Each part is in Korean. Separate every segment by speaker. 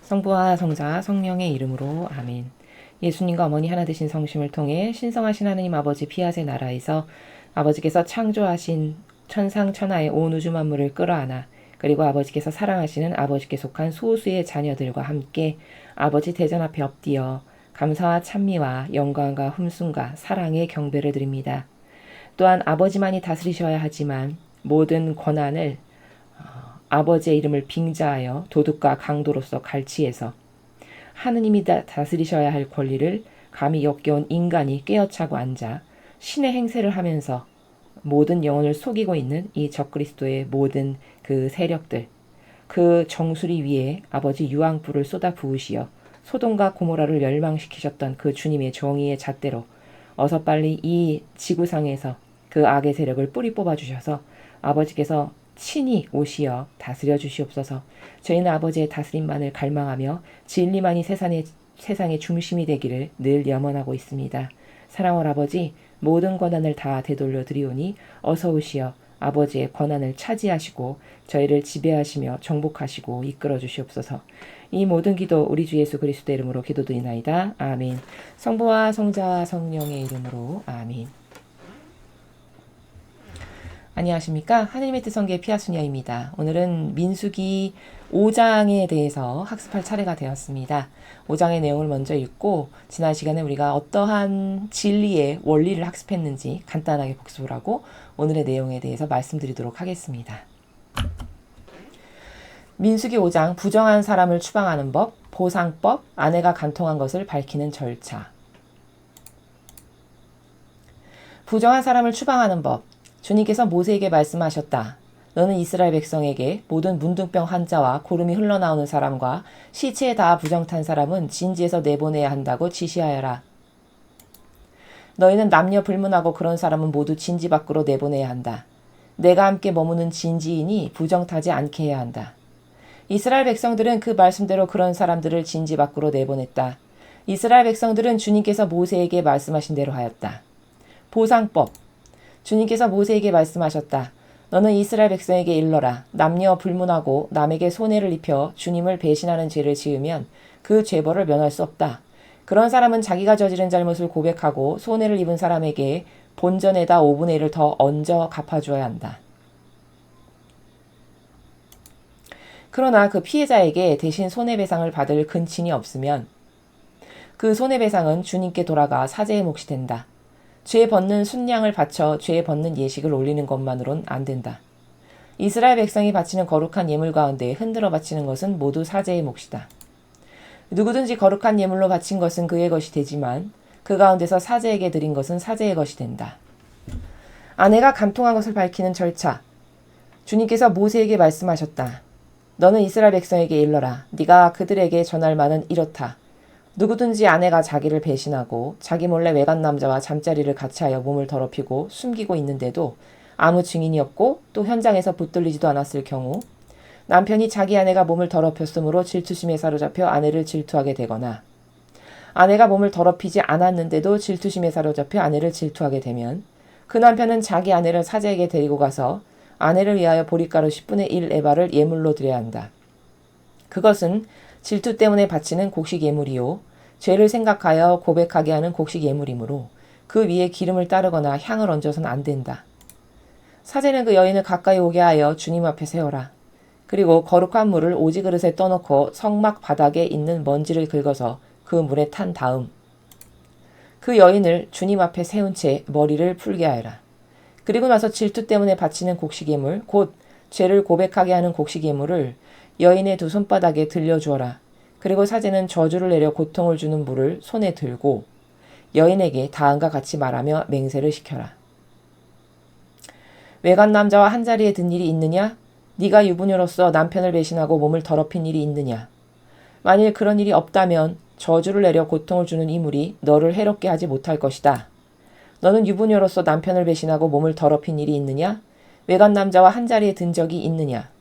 Speaker 1: 성부와 성자 성령의 이름으로 아멘. 예수님과 어머니 하나 되신 성심을 통해 신성하신 하느님 아버지 피아세 나라에서 아버지께서 창조하신 천상천하의 온 우주 만물을 끌어안아 그리고 아버지께서 사랑하시는 아버지께 속한 소수의 자녀들과 함께 아버지 대전 앞에 엎드려 감사와 찬미와 영광과 흠숭과 사랑의 경배를 드립니다. 또한 아버지만이 다스리셔야 하지만 모든 권한을 아버지의 이름을 빙자하여 도둑과 강도로서 갈취해서 하느님이 다스리셔야 할 권리를 감히 역겨운 인간이 꿰어차고 앉아 신의 행세를 하면서 모든 영혼을 속이고 있는 이 적그리스도의 모든 그 세력들, 그 정수리 위에 아버지 유황불을 쏟아 부으시어 소돔과 고모라를 멸망시키셨던 그 주님의 정의의 잣대로 어서 빨리 이 지구상에서 그 악의 세력을 뿌리 뽑아주셔서 아버지께서 친히 오시어 다스려 주시옵소서. 저희는 아버지의 다스림만을 갈망하며 진리만이 세상의 중심이 되기를 늘 염원하고 있습니다. 사랑할 아버지, 모든 권한을 다 되돌려 드리오니 어서 오시어 아버지의 권한을 차지하시고 저희를 지배하시며 정복하시고 이끌어 주시옵소서. 이 모든 기도 우리 주 예수 그리스도의 이름으로 기도드리나이다. 아멘. 성부와 성자와 성령의 이름으로 아멘. 안녕하십니까. 하느님의 뜻성계 피아수녀입니다. 오늘은 민수기 5장에 대해서 학습할 차례가 되었습니다. 5장의 내용을 먼저 읽고 지난 시간에 우리가 어떠한 진리의 원리를 학습했는지 간단하게 복습을 하고 오늘의 내용에 대해서 말씀드리도록 하겠습니다. 민수기 5장 부정한 사람을 추방하는 법, 보상법, 아내가 간통한 것을 밝히는 절차. 부정한 사람을 추방하는 법. 주님께서 모세에게 말씀하셨다. 너는 이스라엘 백성에게 모든 문둥병 환자와 고름이 흘러나오는 사람과 시체에 닿아 부정탄 사람은 진지에서 내보내야 한다고 지시하여라. 너희는 남녀 불문하고 그런 사람은 모두 진지 밖으로 내보내야 한다. 내가 함께 머무는 진지인이 부정타지 않게 해야 한다. 이스라엘 백성들은 그 말씀대로 그런 사람들을 진지 밖으로 내보냈다. 이스라엘 백성들은 주님께서 모세에게 말씀하신 대로 하였다. 보상법. 주님께서 모세에게 말씀하셨다. 너는 이스라엘 백성에게 일러라. 남녀 불문하고 남에게 손해를 입혀 주님을 배신하는 죄를 지으면 그 죄벌을 면할 수 없다. 그런 사람은 자기가 저지른 잘못을 고백하고 손해를 입은 사람에게 본전에다 5분의 1을 더 얹어 갚아주어야 한다. 그러나 그 피해자에게 대신 손해배상을 받을 근친이 없으면 그 손해배상은 주님께 돌아가 사제의 몫이 된다. 죄 벗는 순양을 바쳐 죄 벗는 예식을 올리는 것만으론 안 된다. 이스라엘 백성이 바치는 거룩한 예물 가운데 흔들어 바치는 것은 모두 사제의 몫이다. 누구든지 거룩한 예물로 바친 것은 그의 것이 되지만 그 가운데서 사제에게 드린 것은 사제의 것이 된다. 아내가 간통한 것을 밝히는 절차. 주님께서 모세에게 말씀하셨다. 너는 이스라엘 백성에게 일러라. 네가 그들에게 전할 말은 이렇다. 누구든지 아내가 자기를 배신하고 자기 몰래 외간 남자와 잠자리를 같이하여 몸을 더럽히고 숨기고 있는데도 아무 증인이 없고 또 현장에서 붙들리지도 않았을 경우 남편이 자기 아내가 몸을 더럽혔으므로 질투심에 사로잡혀 아내를 질투하게 되거나 아내가 몸을 더럽히지 않았는데도 질투심에 사로잡혀 아내를 질투하게 되면 그 남편은 자기 아내를 사제에게 데리고 가서 아내를 위하여 보리가루 10분의 1 에바를 예물로 드려야 한다. 그것은 질투 때문에 바치는 곡식 예물이요 죄를 생각하여 고백하게 하는 곡식 예물이므로 그 위에 기름을 따르거나 향을 얹어서는 안 된다. 사제는 그 여인을 가까이 오게 하여 주님 앞에 세워라. 그리고 거룩한 물을 오지 그릇에 떠놓고 성막 바닥에 있는 먼지를 긁어서 그 물에 탄 다음 그 여인을 주님 앞에 세운 채 머리를 풀게 하여라. 그리고 나서 질투 때문에 바치는 곡식 예물 곧 죄를 고백하게 하는 곡식 예물을 여인의 두 손바닥에 들려주어라. 그리고 사제는 저주를 내려 고통을 주는 물을 손에 들고 여인에게 다음과 같이 말하며 맹세를 시켜라. 외간 남자와 한자리에 든 일이 있느냐? 네가 유부녀로서 남편을 배신하고 몸을 더럽힌 일이 있느냐? 만일 그런 일이 없다면 저주를 내려 고통을 주는 이 물이 너를 해롭게 하지 못할 것이다. 너는 유부녀로서 남편을 배신하고 몸을 더럽힌 일이 있느냐? 외간 남자와 한자리에 든 적이 있느냐?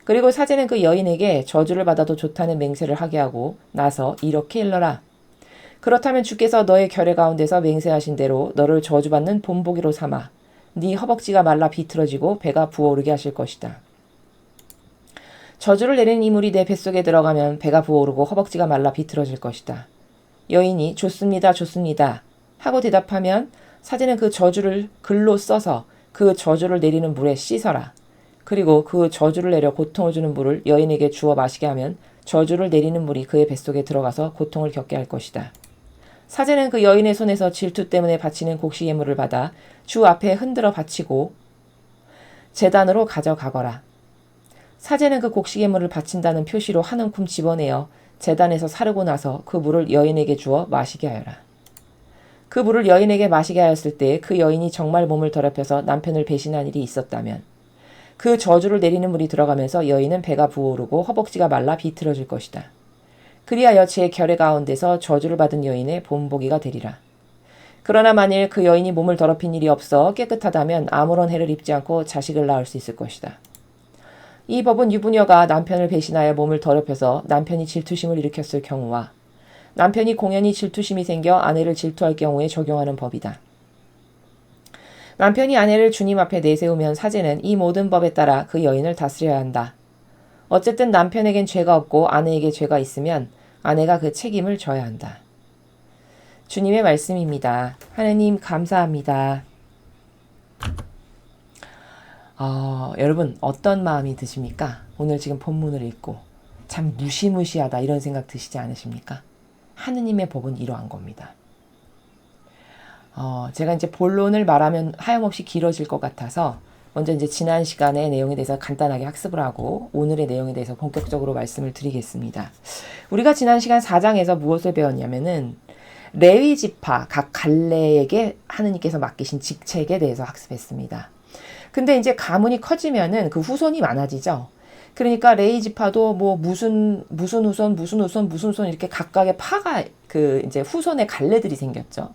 Speaker 1: 그리고 사제는 그 여인에게 저주를 받아도 좋다는 맹세를 하게 하고 나서 이렇게 일러라. 그렇다면 주께서 너의 결례 가운데서 맹세하신 대로 너를 저주받는 본보기로 삼아 네 허벅지가 말라 비틀어지고 배가 부어오르게 하실 것이다. 저주를 내리는 이 물이 내 뱃속에 들어가면 배가 부어오르고 허벅지가 말라 비틀어질 것이다. 여인이 좋습니다, 좋습니다 하고 대답하면 사제는 그 저주를 글로 써서 그 저주를 내리는 물에 씻어라. 그리고 그 저주를 내려 고통을 주는 물을 여인에게 주어 마시게 하면 저주를 내리는 물이 그의 뱃속에 들어가서 고통을 겪게 할 것이다. 사제는 그 여인의 손에서 질투 때문에 바치는 곡식 예물을 받아 주 앞에 흔들어 바치고 제단으로 가져가거라. 사제는 그 곡식 예물을 바친다는 표시로 한 움큼 집어내어 제단에서 사르고 나서 그 물을 여인에게 주어 마시게 하여라. 그 물을 여인에게 마시게 하였을 때 그 여인이 정말 몸을 더럽혀서 남편을 배신한 일이 있었다면 그 저주를 내리는 물이 들어가면서 여인은 배가 부어오르고 허벅지가 말라 비틀어질 것이다. 그리하여 제 결의 가운데서 저주를 받은 여인의 본보기가 되리라. 그러나 만일 그 여인이 몸을 더럽힌 일이 없어 깨끗하다면 아무런 해를 입지 않고 자식을 낳을 수 있을 것이다. 이 법은 유부녀가 남편을 배신하여 몸을 더럽혀서 남편이 질투심을 일으켰을 경우와 남편이 공연히 질투심이 생겨 아내를 질투할 경우에 적용하는 법이다. 남편이 아내를 주님 앞에 내세우면 사제는 이 모든 법에 따라 그 여인을 다스려야 한다. 어쨌든 남편에겐 죄가 없고 아내에게 죄가 있으면 아내가 그 책임을 져야 한다. 주님의 말씀입니다. 하느님 감사합니다. 여러분 어떤 마음이 드십니까? 오늘 지금 본문을 읽고 참 무시무시하다 이런 생각 드시지 않으십니까? 하느님의 법은 이러한 겁니다. 제가 이제 본론을 말하면 하염없이 길어질 것 같아서 먼저 이제 지난 시간의 내용에 대해서 간단하게 학습을 하고 오늘의 내용에 대해서 본격적으로 말씀을 드리겠습니다. 우리가 지난 시간 4장에서 무엇을 배웠냐면은 레위 지파 각 갈래에게 하느님께서 맡기신 직책에 대해서 학습했습니다. 근데 이제 가문이 커지면은 그 후손이 많아지죠. 그러니까 레위 지파도 뭐 무슨 후손 이렇게 각각의 파가 그 이제 후손의 갈래들이 생겼죠.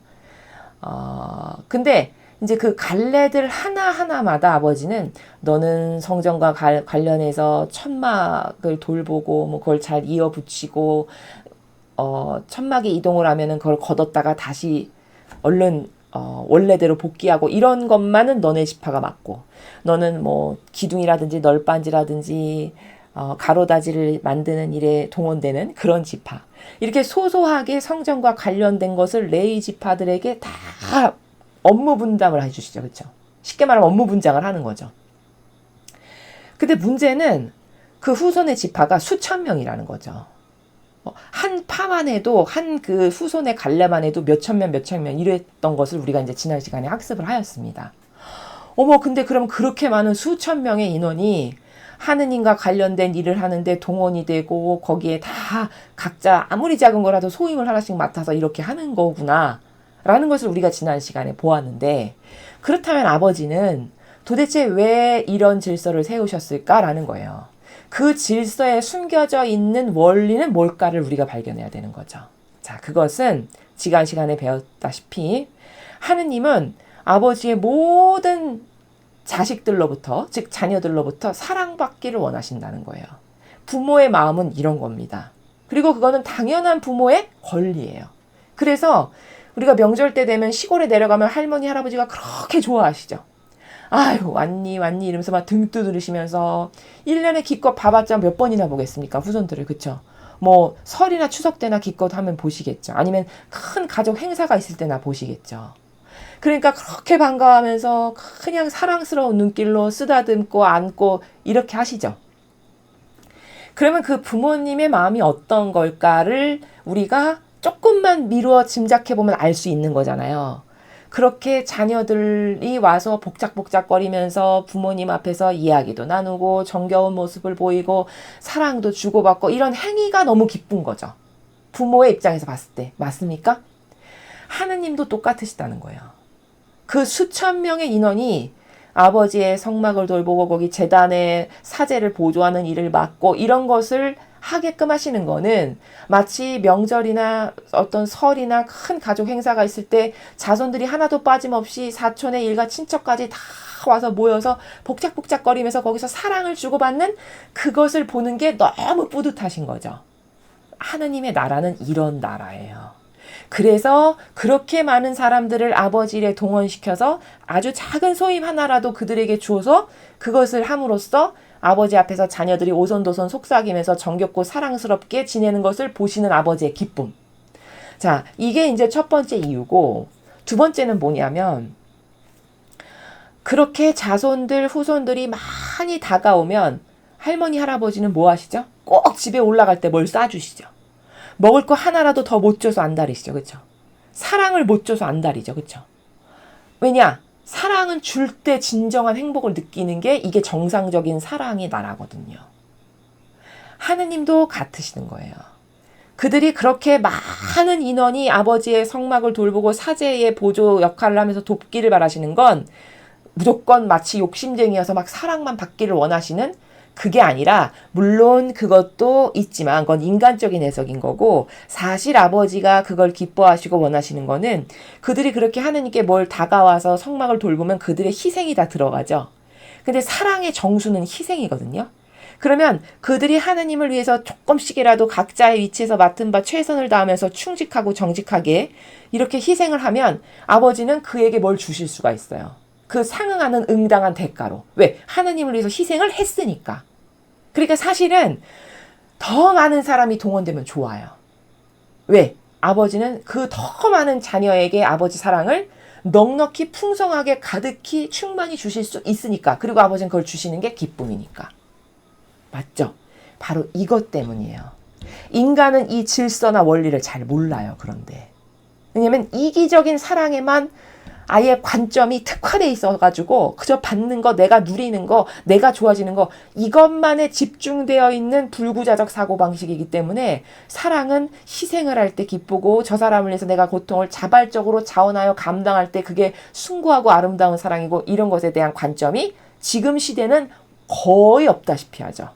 Speaker 1: 근데 이제 그 갈래들 하나하나마다 아버지는 너는 성전과 관련해서 천막을 돌보고 뭐 그걸 잘 이어붙이고 천막에 이동을 하면은 그걸 걷었다가 다시 얼른 원래대로 복귀하고 이런 것만은 너네 지파가 맡고 너는 뭐 기둥이라든지 널빤지라든지 가로다지를 만드는 일에 동원되는 그런 지파 이렇게 소소하게 성전과 관련된 것을 레위 지파들에게 다 업무 분담을 해주시죠. 그렇죠? 쉽게 말하면 업무 분장을 하는 거죠. 근데 문제는 그 후손의 지파가 수천 명이라는 거죠. 한 파만 해도 한 그 후손의 갈래만 해도 몇천 명 이랬던 것을 우리가 이제 지난 시간에 학습을 하였습니다. 근데 그럼 그렇게 많은 수천 명의 인원이 하느님과 관련된 일을 하는데 동원이 되고 거기에 다 각자 아무리 작은 거라도 소임을 하나씩 맡아서 이렇게 하는 거구나 라는 것을 우리가 지난 시간에 보았는데 그렇다면 아버지는 도대체 왜 이런 질서를 세우셨을까라는 거예요. 그 질서에 숨겨져 있는 원리는 뭘까를 우리가 발견해야 되는 거죠. 자, 그것은 지난 시간에 배웠다시피 하느님은 아버지의 모든 자식들로부터, 즉 자녀들로부터 사랑받기를 원하신다는 거예요. 부모의 마음은 이런 겁니다. 그리고 그거는 당연한 부모의 권리예요. 그래서 우리가 명절 때 되면 시골에 내려가면 할머니, 할아버지가 그렇게 좋아하시죠. 아유 왔니 이러면서 막 등 두드리시면서 1년에 기껏 봐봤자 몇 번이나 보겠습니까? 후손들을. 그쵸? 뭐 설이나 추석 때나 기껏 하면 보시겠죠. 아니면 큰 가족 행사가 있을 때나 보시겠죠. 그러니까 그렇게 반가워하면서 그냥 사랑스러운 눈길로 쓰다듬고 안고 이렇게 하시죠. 그러면 그 부모님의 마음이 어떤 걸까를 우리가 조금만 미루어 짐작해보면 알 수 있는 거잖아요. 그렇게 자녀들이 와서 복작복작거리면서 부모님 앞에서 이야기도 나누고 정겨운 모습을 보이고 사랑도 주고받고 이런 행위가 너무 기쁜 거죠. 부모의 입장에서 봤을 때. 맞습니까? 하느님도 똑같으시다는 거예요. 그 수천 명의 인원이 아버지의 성막을 돌보고 거기 제단의 사제를 보조하는 일을 맡고 이런 것을 하게끔 하시는 거는 마치 명절이나 어떤 설이나 큰 가족 행사가 있을 때 자손들이 하나도 빠짐없이 사촌의 일가 친척까지 다 와서 모여서 복작복작거리면서 거기서 사랑을 주고받는 그것을 보는 게 너무 뿌듯하신 거죠. 하느님의 나라는 이런 나라예요. 그래서 그렇게 많은 사람들을 아버지 일에 동원시켜서 아주 작은 소임 하나라도 그들에게 주어서 그것을 함으로써 아버지 앞에서 자녀들이 오손도손 속삭이면서 정겹고 사랑스럽게 지내는 것을 보시는 아버지의 기쁨. 자, 이게 이제 첫 번째 이유고, 두 번째는 뭐냐면, 그렇게 자손들, 후손들이 많이 다가오면 할머니, 할아버지는 뭐 하시죠? 꼭 집에 올라갈 때 뭘 싸주시죠. 먹을 거 하나라도 더 못 줘서 안달이시죠. 그쵸? 사랑을 못 줘서 안달이죠. 그쵸? 왜냐? 사랑은 줄 때 진정한 행복을 느끼는 게 이게 정상적인 사랑의 나라거든요. 하느님도 같으시는 거예요. 그들이 그렇게 많은 인원이 아버지의 성막을 돌보고 사제의 보조 역할을 하면서 돕기를 바라시는 건 무조건 마치 욕심쟁이여서 막 사랑만 받기를 원하시는 그게 아니라, 물론 그것도 있지만 그건 인간적인 해석인 거고, 사실 아버지가 그걸 기뻐하시고 원하시는 거는 그들이 그렇게 하느님께 뭘 다가와서 성막을 돌보면 그들의 희생이 다 들어가죠. 근데 사랑의 정수는 희생이거든요. 그러면 그들이 하느님을 위해서 조금씩이라도 각자의 위치에서 맡은 바 최선을 다하면서 충직하고 정직하게 이렇게 희생을 하면 아버지는 그에게 뭘 주실 수가 있어요. 그 상응하는 응당한 대가로. 왜? 하느님을 위해서 희생을 했으니까. 그러니까 사실은 더 많은 사람이 동원되면 좋아요. 왜? 아버지는 그 더 많은 자녀에게 아버지 사랑을 넉넉히 풍성하게 가득히 충만히 주실 수 있으니까. 그리고 아버지는 그걸 주시는 게 기쁨이니까. 맞죠? 바로 이것 때문이에요. 인간은 이 질서나 원리를 잘 몰라요. 그런데. 왜냐면 이기적인 사랑에만 아예 관점이 특화돼 있어가지고 그저 받는 거, 내가 누리는 거, 내가 좋아지는 거, 이것만에 집중되어 있는 불구자적 사고방식이기 때문에 사랑은 희생을 할 때 기쁘고, 저 사람을 위해서 내가 고통을 자발적으로 자원하여 감당할 때 그게 숭고하고 아름다운 사랑이고, 이런 것에 대한 관점이 지금 시대는 거의 없다시피 하죠.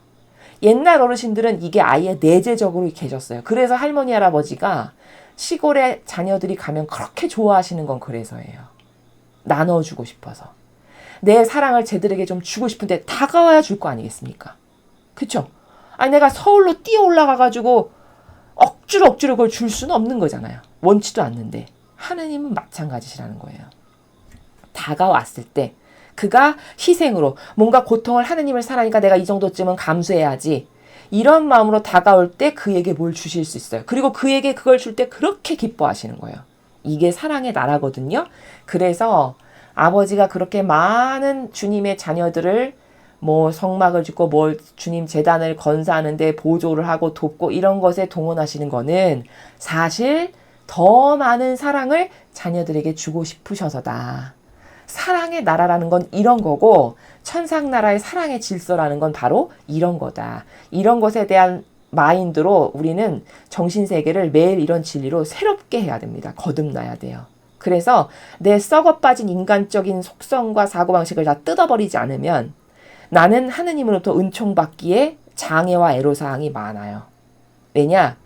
Speaker 1: 옛날 어르신들은 이게 아예 내재적으로 계셨어요. 그래서 할머니, 할아버지가 시골에 자녀들이 가면 그렇게 좋아하시는 건 그래서예요. 나눠주고 싶어서. 내 사랑을 쟤들에게 좀 주고 싶은데 다가와야 줄 거 아니겠습니까? 그쵸? 아니, 내가 서울로 뛰어 올라가가지고 억지로 그걸 줄 수는 없는 거잖아요. 원치도 않는데. 하느님은 마찬가지시라는 거예요. 다가왔을 때 그가 희생으로 뭔가 고통을, 하느님을 사랑하니까 내가 이 정도쯤은 감수해야지, 이런 마음으로 다가올 때 그에게 뭘 주실 수 있어요. 그리고 그에게 그걸 줄 때 그렇게 기뻐하시는 거예요. 이게 사랑의 나라거든요. 그래서 아버지가 그렇게 많은 주님의 자녀들을 뭐 성막을 짓고 뭘 주님 제단을 건사하는데 보조를 하고 돕고 이런 것에 동원하시는 거는 사실 더 많은 사랑을 자녀들에게 주고 싶으셔서다. 사랑의 나라라는 건 이런 거고, 천상나라의 사랑의 질서라는 건 바로 이런 거다. 이런 것에 대한 마인드로 우리는 정신세계를 매일 이런 진리로 새롭게 해야 됩니다. 거듭나야 돼요. 그래서 내 썩어빠진 인간적인 속성과 사고방식을 다 뜯어버리지 않으면 나는 하느님으로부터 은총받기에 장애와 애로사항이 많아요. 왜냐?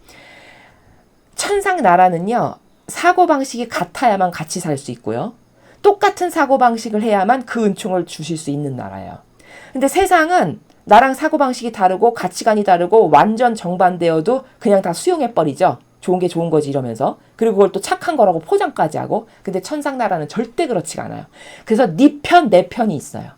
Speaker 1: 천상나라는요, 사고방식이 같아야만 같이 살 수 있고요. 똑같은 사고방식을 해야만 그 은총을 주실 수 있는 나라예요. 근데 세상은 나랑 사고방식이 다르고 가치관이 다르고 완전 정반대여도 그냥 다 수용해버리죠. 좋은 게 좋은 거지 이러면서. 그리고 그걸 또 착한 거라고 포장까지 하고. 근데 천상나라는 절대 그렇지가 않아요. 그래서 네 편, 내 편이 있어요.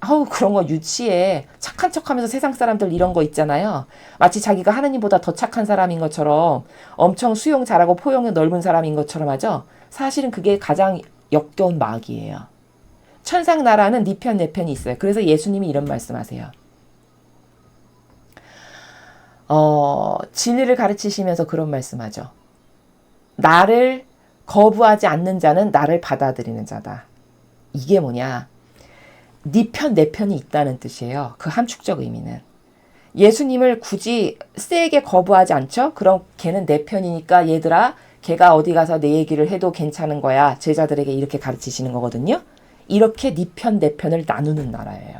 Speaker 1: 아우, 그런 거 유치해. 착한 척하면서 세상 사람들 이런 거 있잖아요. 마치 자기가 하느님보다 더 착한 사람인 것처럼, 엄청 수용 잘하고 포용이 넓은 사람인 것처럼 하죠. 사실은 그게 가장 역겨운 마귀예요. 천상나라는 네 편, 내 편이 있어요. 그래서 예수님이 이런 말씀하세요. 진리를 가르치시면서 그런 말씀하죠. 나를 거부하지 않는 자는 나를 받아들이는 자다. 이게 뭐냐? 네 편, 내 편이 있다는 뜻이에요. 그 함축적 의미는. 예수님을 굳이 세게 거부하지 않죠? 그럼 걔는 내 편이니까 얘들아, 걔가 어디 가서 내 얘기를 해도 괜찮은 거야. 제자들에게 이렇게 가르치시는 거거든요. 이렇게 네 편, 내 편을 나누는 나라예요.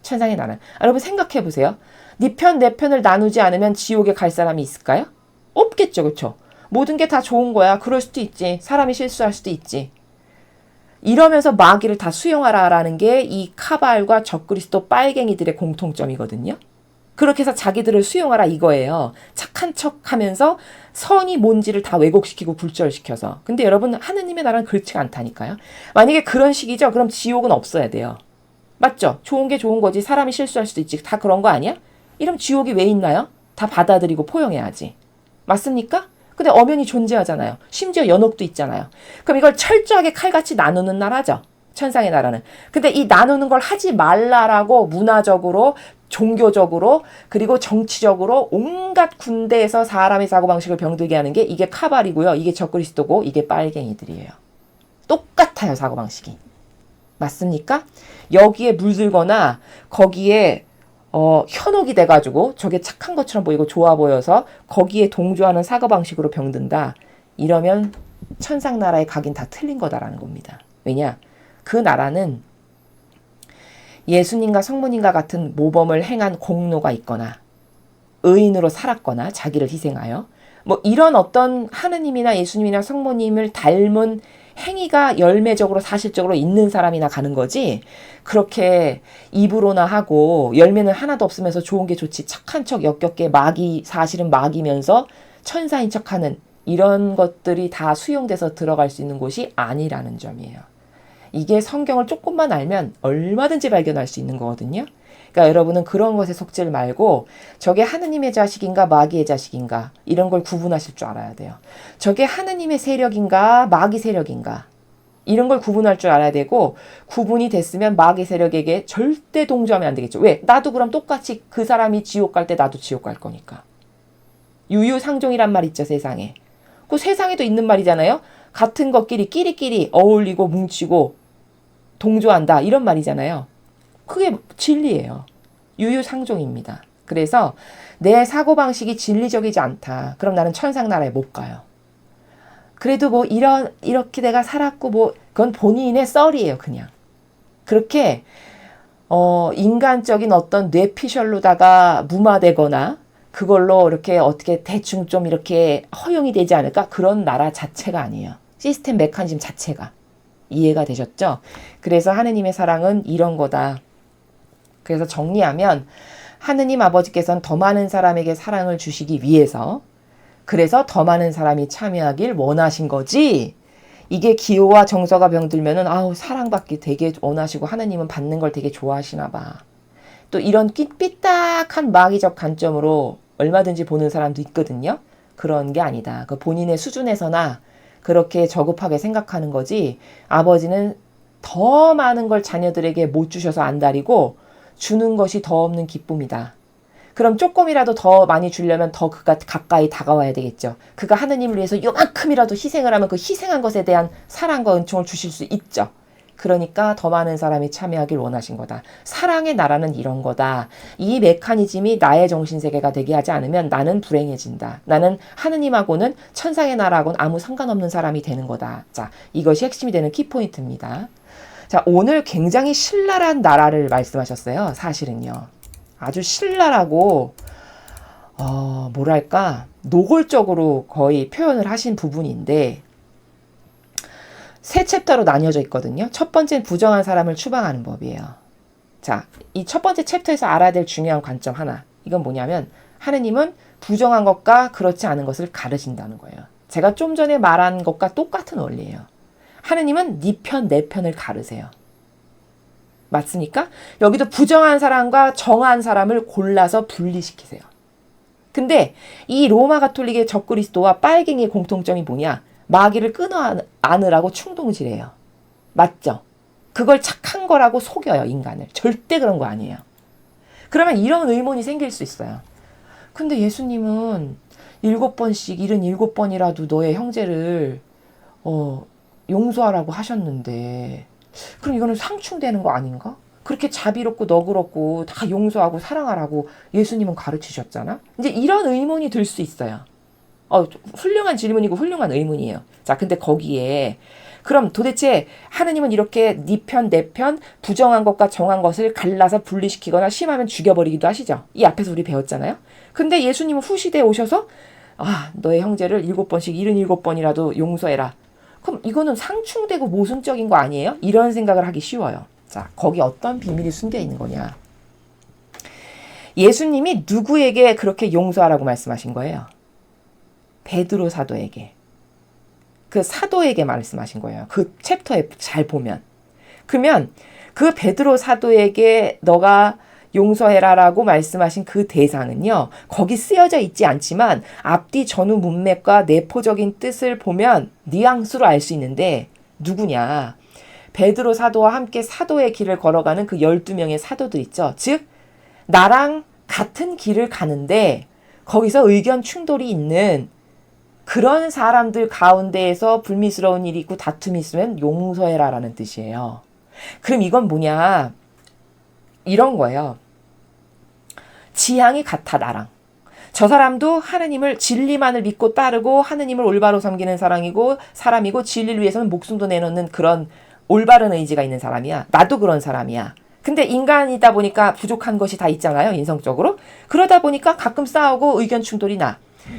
Speaker 1: 천상의 나라는. 여러분 생각해 보세요. 네 편, 내 편을 나누지 않으면 지옥에 갈 사람이 있을까요? 없겠죠. 그렇죠? 모든 게 다 좋은 거야. 그럴 수도 있지. 사람이 실수할 수도 있지. 이러면서 마귀를 다 수용하라라는 게 이 카발과 적그리스도 빨갱이들의 공통점이거든요. 그렇게 해서 자기들을 수용하라 이거예요. 착한 척하면서 선이 뭔지를 다 왜곡시키고 굴절시켜서. 근데 여러분, 하느님의 나라는 그렇지가 않다니까요. 만약에 그런 식이죠. 그럼 지옥은 없어야 돼요. 맞죠? 좋은 게 좋은 거지. 사람이 실수할 수도 있지. 다 그런 거 아니야? 이러면 지옥이 왜 있나요? 다 받아들이고 포용해야지. 맞습니까? 근데 엄연히 존재하잖아요. 심지어 연옥도 있잖아요. 그럼 이걸 철저하게 칼같이 나누는 나라죠. 천상의 나라는. 근데 이 나누는 걸 하지 말라라고 문화적으로, 종교적으로, 그리고 정치적으로 온갖 군대에서 사람의 사고방식을 병들게 하는 게 이게 카발이고요. 이게 적그리스도고 이게 빨갱이들이에요. 똑같아요. 사고방식이. 맞습니까? 여기에 물들거나 거기에 현혹이 돼가지고 저게 착한 것처럼 보이고 좋아 보여서 거기에 동조하는 사고방식으로 병든다. 이러면 천상나라에 가긴 다 틀린 거다라는 겁니다. 왜냐? 그 나라는 예수님과 성모님과 같은 모범을 행한 공로가 있거나 의인으로 살았거나 자기를 희생하여 뭐 이런 어떤 하느님이나 예수님이나 성모님을 닮은 행위가 열매적으로 사실적으로 있는 사람이나 가는 거지 그렇게 입으로나 하고 열매는 하나도 없으면서 좋은 게 좋지 착한 척 역겹게 사실은 마귀면서 천사인 척하는 이런 것들이 다 수용돼서 들어갈 수 있는 곳이 아니라는 점이에요. 이게 성경을 조금만 알면 얼마든지 발견할 수 있는 거거든요. 그러니까 여러분은 그런 것에 속지 말고 저게 하느님의 자식인가 마귀의 자식인가 이런 걸 구분하실 줄 알아야 돼요. 저게 하느님의 세력인가 마귀 세력인가 이런 걸 구분할 줄 알아야 되고 구분이 됐으면 마귀 세력에게 절대 동조하면 안 되겠죠. 왜? 나도 그럼 똑같이 그 사람이 지옥 갈 때 나도 지옥 갈 거니까. 유유상종이란 말 있죠 세상에. 그 세상에도 있는 말이잖아요. 같은 것끼리 끼리끼리 어울리고 뭉치고 동조한다 이런 말이잖아요. 그게 진리예요. 유유상종입니다. 그래서 내 사고방식이 진리적이지 않다. 그럼 나는 천상나라에 못 가요. 그래도 뭐 이렇게 내가 살았고 뭐 그건 본인의 썰이에요. 그냥. 그렇게 인간적인 어떤 뇌피셜로다가 무마되거나 그걸로 이렇게 어떻게 대충 좀 이렇게 허용이 되지 않을까? 그런 나라 자체가 아니에요. 시스템 메커니즘 자체가. 이해가 되셨죠? 그래서 하느님의 사랑은 이런 거다. 그래서 정리하면 하느님 아버지께서는 더 많은 사람에게 사랑을 주시기 위해서 그래서 더 많은 사람이 참여하길 원하신 거지. 이게 기호와 정서가 병들면은 아우 사랑받기 되게 원하시고 하느님은 받는 걸 되게 좋아하시나 봐. 또 이런 삐딱한 마귀적 관점으로 얼마든지 보는 사람도 있거든요. 그런 게 아니다. 그 본인의 수준에서나 그렇게 저급하게 생각하는 거지 아버지는 더 많은 걸 자녀들에게 못 주셔서 안달이고 주는 것이 더 없는 기쁨이다. 그럼 조금이라도 더 많이 주려면 더 그가 가까이 다가와야 되겠죠. 그가 하느님을 위해서 요만큼이라도 희생을 하면 그 희생한 것에 대한 사랑과 은총을 주실 수 있죠. 그러니까 더 많은 사람이 참여하길 원하신 거다. 사랑의 나라는 이런 거다. 이 메커니즘이 나의 정신세계가 되게 하지 않으면 나는 불행해진다. 나는 하느님하고는 천상의 나라하고는 아무 상관없는 사람이 되는 거다. 자, 이것이 핵심이 되는 키포인트입니다. 자, 오늘 굉장히 신랄한 나라를 말씀하셨어요. 사실은요. 아주 신랄하고 뭐랄까 노골적으로 거의 표현을 하신 부분인데 세 챕터로 나뉘어져 있거든요. 첫 번째는 부정한 사람을 추방하는 법이에요. 자, 이 첫 번째 챕터에서 알아야 될 중요한 관점 하나. 이건 뭐냐면 하느님은 부정한 것과 그렇지 않은 것을 가르신다는 거예요. 제가 좀 전에 말한 것과 똑같은 원리예요. 하느님은 네 편, 내 편을 가르세요. 맞습니까? 여기도 부정한 사람과 정한 사람을 골라서 분리시키세요. 근데 이 로마 가톨릭의 적그리스도와 빨갱이의 공통점이 뭐냐? 마귀를 끊어 안으라고 충동질해요. 맞죠? 그걸 착한 거라고 속여요, 인간을. 절대 그런 거 아니에요. 그러면 이런 의문이 생길 수 있어요. 근데 예수님은 7번씩 77번이라도 너의 형제를 용서하라고 하셨는데 그럼 이거는 상충되는 거 아닌가? 그렇게 자비롭고 너그럽고 다 용서하고 사랑하라고 예수님은 가르치셨잖아? 이제 이런 의문이 들 수 있어요. 훌륭한 질문이고 훌륭한 의문이에요. 자, 근데 거기에 그럼 도대체 하느님은 이렇게 네 편, 내 편, 부정한 것과 정한 것을 갈라서 분리시키거나 심하면 죽여버리기도 하시죠. 이 앞에서 우리 배웠잖아요. 근데 예수님은 후시대에 오셔서 너의 형제를 7번씩 77번이라도 용서해라. 그럼 이거는 상충되고 모순적인 거 아니에요? 이런 생각을 하기 쉬워요. 자, 거기 어떤 비밀이 숨겨 있는 거냐. 예수님이 누구에게 그렇게 용서하라고 말씀하신 거예요? 베드로 사도에게. 그 사도에게 말씀하신 거예요. 그 챕터에 잘 보면. 그러면 그 베드로 사도에게 너가 용서해라라고 말씀하신 그 대상은요, 거기 쓰여져 있지 않지만 앞뒤 전후 문맥과 내포적인 뜻을 보면 뉘앙스로 알 수 있는데 누구냐? 베드로 사도와 함께 사도의 길을 걸어가는 그 12명의 사도들 있죠. 즉 나랑 같은 길을 가는데 거기서 의견 충돌이 있는 그런 사람들 가운데에서 불미스러운 일이 있고 다툼이 있으면 용서해라라는 뜻이에요. 그럼 이건 뭐냐? 이런 거예요. 지향이 같아 나랑. 저 사람도 하느님을 진리만을 믿고 따르고 하느님을 올바로 섬기는 사람이고 진리를 위해서는 목숨도 내놓는 그런 올바른 의지가 있는 사람이야. 나도 그런 사람이야. 근데 인간이다 보니까 부족한 것이 다 있잖아요. 인성적으로. 그러다 보니까 가끔 싸우고 의견 충돌이 나.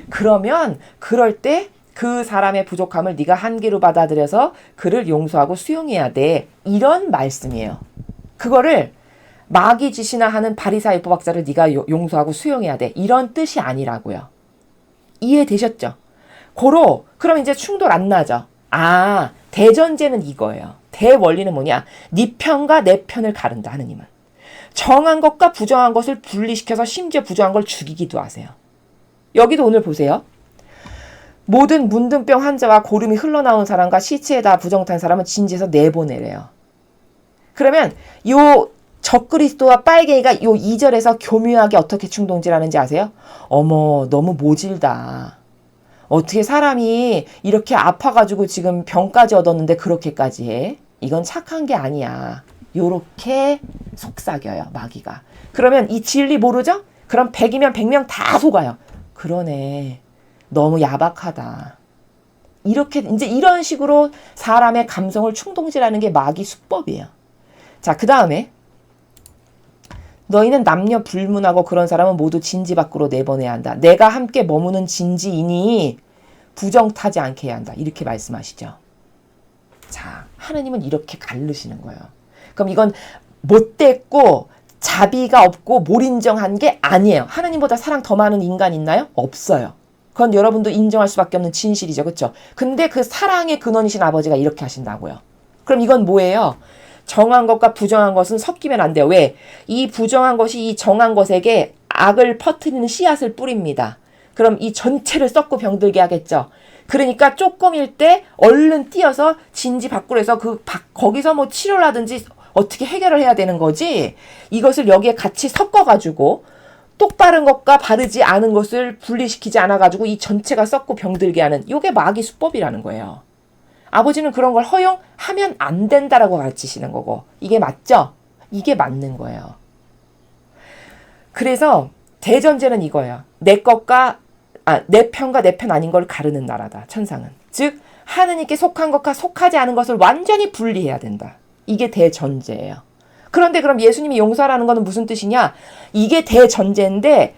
Speaker 1: 그러면 그럴 때 그 사람의 부족함을 네가 한계로 받아들여서 그를 용서하고 수용해야 돼. 이런 말씀이에요. 그거를 마귀 짓이나 하는 바리사의 율법학자를 네가 용서하고 수용해야 돼. 이런 뜻이 아니라고요. 이해되셨죠? 그럼 이제 충돌 안 나죠. 대전제는 이거예요. 대원리는 뭐냐? 네 편과 내 편을 가른다. 하느님은. 정한 것과 부정한 것을 분리시켜서 심지어 부정한 걸 죽이기도 하세요. 여기도 오늘 보세요. 모든 문둥병 환자와 고름이 흘러나온 사람과 시체에다 부정탄 사람은 진지에서 내보내래요. 그러면 요 적그리스도와 빨갱이가 요 2절에서 교묘하게 어떻게 충동질하는지 아세요? 어머, 너무 모질다. 어떻게 사람이 이렇게 아파가지고 지금 병까지 얻었는데 그렇게까지 해? 이건 착한 게 아니야. 요렇게 속삭여요, 마귀가. 그러면 이 진리 모르죠? 그럼 100이면 100명 다 속아요. 그러네. 너무 야박하다. 이렇게 이제 이런 식으로 사람의 감성을 충동질하는 게 마귀 수법이에요. 자, 그 다음에 너희는 남녀 불문하고 그런 사람은 모두 진지 밖으로 내보내야 한다. 내가 함께 머무는 진지이니 부정 타지 않게 해야 한다. 이렇게 말씀하시죠. 자, 하느님은 이렇게 가르시는 거예요. 그럼 이건 못됐고 자비가 없고 몰인정한 게 아니에요. 하느님보다 사랑 더 많은 인간 있나요? 없어요. 그건 여러분도 인정할 수밖에 없는 진실이죠. 그렇죠? 근데 그 사랑의 근원이신 아버지가 이렇게 하신다고요. 그럼 이건 뭐예요? 정한 것과 부정한 것은 섞이면 안 돼요. 왜? 이 부정한 것이 이 정한 것에게 악을 퍼뜨리는 씨앗을 뿌립니다. 그럼 이 전체를 썩고 병들게 하겠죠. 그러니까 조금일 때 얼른 뛰어서 진지 밖으로 해서 거기서 뭐 치료를 하든지 어떻게 해결을 해야 되는 거지. 이것을 여기에 같이 섞어가지고 똑바른 것과 바르지 않은 것을 분리시키지 않아가지고 이 전체가 썩고 병들게 하는 이게 마귀 수법이라는 거예요. 아버지는 그런 걸 허용하면 안 된다라고 가르치시는 거고 이게 맞죠? 이게 맞는 거예요. 그래서 대전제는 이거예요. 내 편과 내 편 아닌 걸 가르는 나라다. 천상은. 즉 하느님께 속한 것과 속하지 않은 것을 완전히 분리해야 된다. 이게 대전제예요. 그런데 그럼 예수님이 용서하라는 거는 무슨 뜻이냐? 이게 대전제인데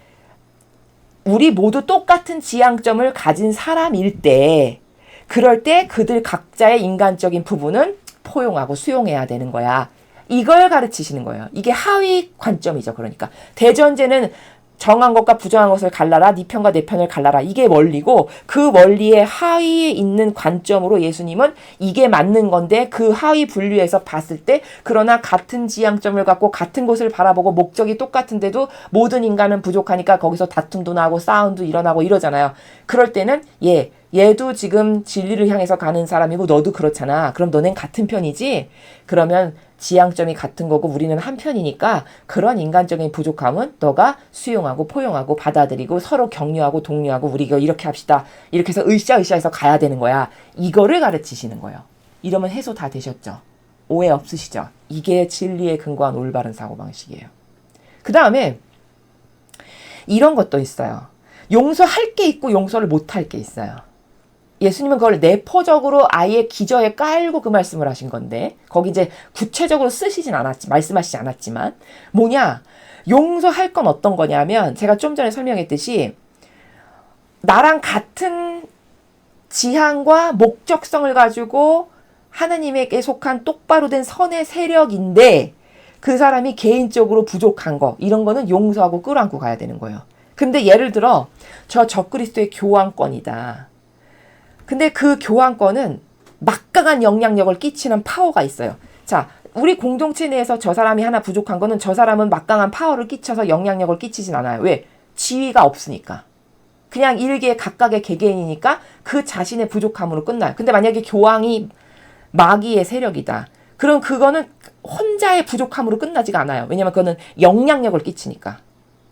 Speaker 1: 우리 모두 똑같은 지향점을 가진 사람일 때 그럴 때 그들 각자의 인간적인 부분은 포용하고 수용해야 되는 거야. 이걸 가르치시는 거예요. 이게 하위 관점이죠. 그러니까 대전제는 정한 것과 부정한 것을 갈라라. 네 편과 내 편을 갈라라. 이게 원리고 그 원리의 하위에 있는 관점으로 예수님은 이게 맞는 건데 그 하위 분류에서 봤을 때 그러나 같은 지향점을 갖고 같은 곳을 바라보고 목적이 똑같은데도 모든 인간은 부족하니까 거기서 다툼도 나고 싸움도 일어나고 이러잖아요. 그럴 때는 얘도 지금 진리를 향해서 가는 사람이고 너도 그렇잖아. 그럼 너넨 같은 편이지? 그러면 지향점이 같은 거고 우리는 한 편이니까 그런 인간적인 부족함은 너가 수용하고 포용하고 받아들이고 서로 격려하고 독려하고 우리 이거 이렇게 합시다. 이렇게 해서 으쌰으쌰해서 가야 되는 거야. 이거를 가르치시는 거예요. 이러면 해소 다 되셨죠? 오해 없으시죠? 이게 진리에 근거한 올바른 사고방식이에요. 그 다음에 이런 것도 있어요. 용서할 게 있고 용서를 못할 게 있어요. 예수님은 그걸 내포적으로 아예 기저에 깔고 그 말씀을 하신 건데 거기 이제 구체적으로 말씀하시지 않았지만 뭐냐? 용서할 건 어떤 거냐면 제가 좀 전에 설명했듯이 나랑 같은 지향과 목적성을 가지고 하느님에게 속한 똑바로 된 선의 세력인데 그 사람이 개인적으로 부족한 거 이런 거는 용서하고 끌어안고 가야 되는 거예요. 근데 예를 들어 저 적그리스도의 교환권이다. 근데 그 교환권은 막강한 영향력을 끼치는 파워가 있어요. 자, 우리 공동체 내에서 저 사람이 하나 부족한 거는 저 사람은 막강한 파워를 끼쳐서 영향력을 끼치진 않아요. 왜? 지위가 없으니까. 그냥 일개 각각의 개개인이니까 그 자신의 부족함으로 끝나요. 근데 만약에 교황이 마귀의 세력이다. 그럼 그거는 혼자의 부족함으로 끝나지가 않아요. 왜냐면 그거는 영향력을 끼치니까.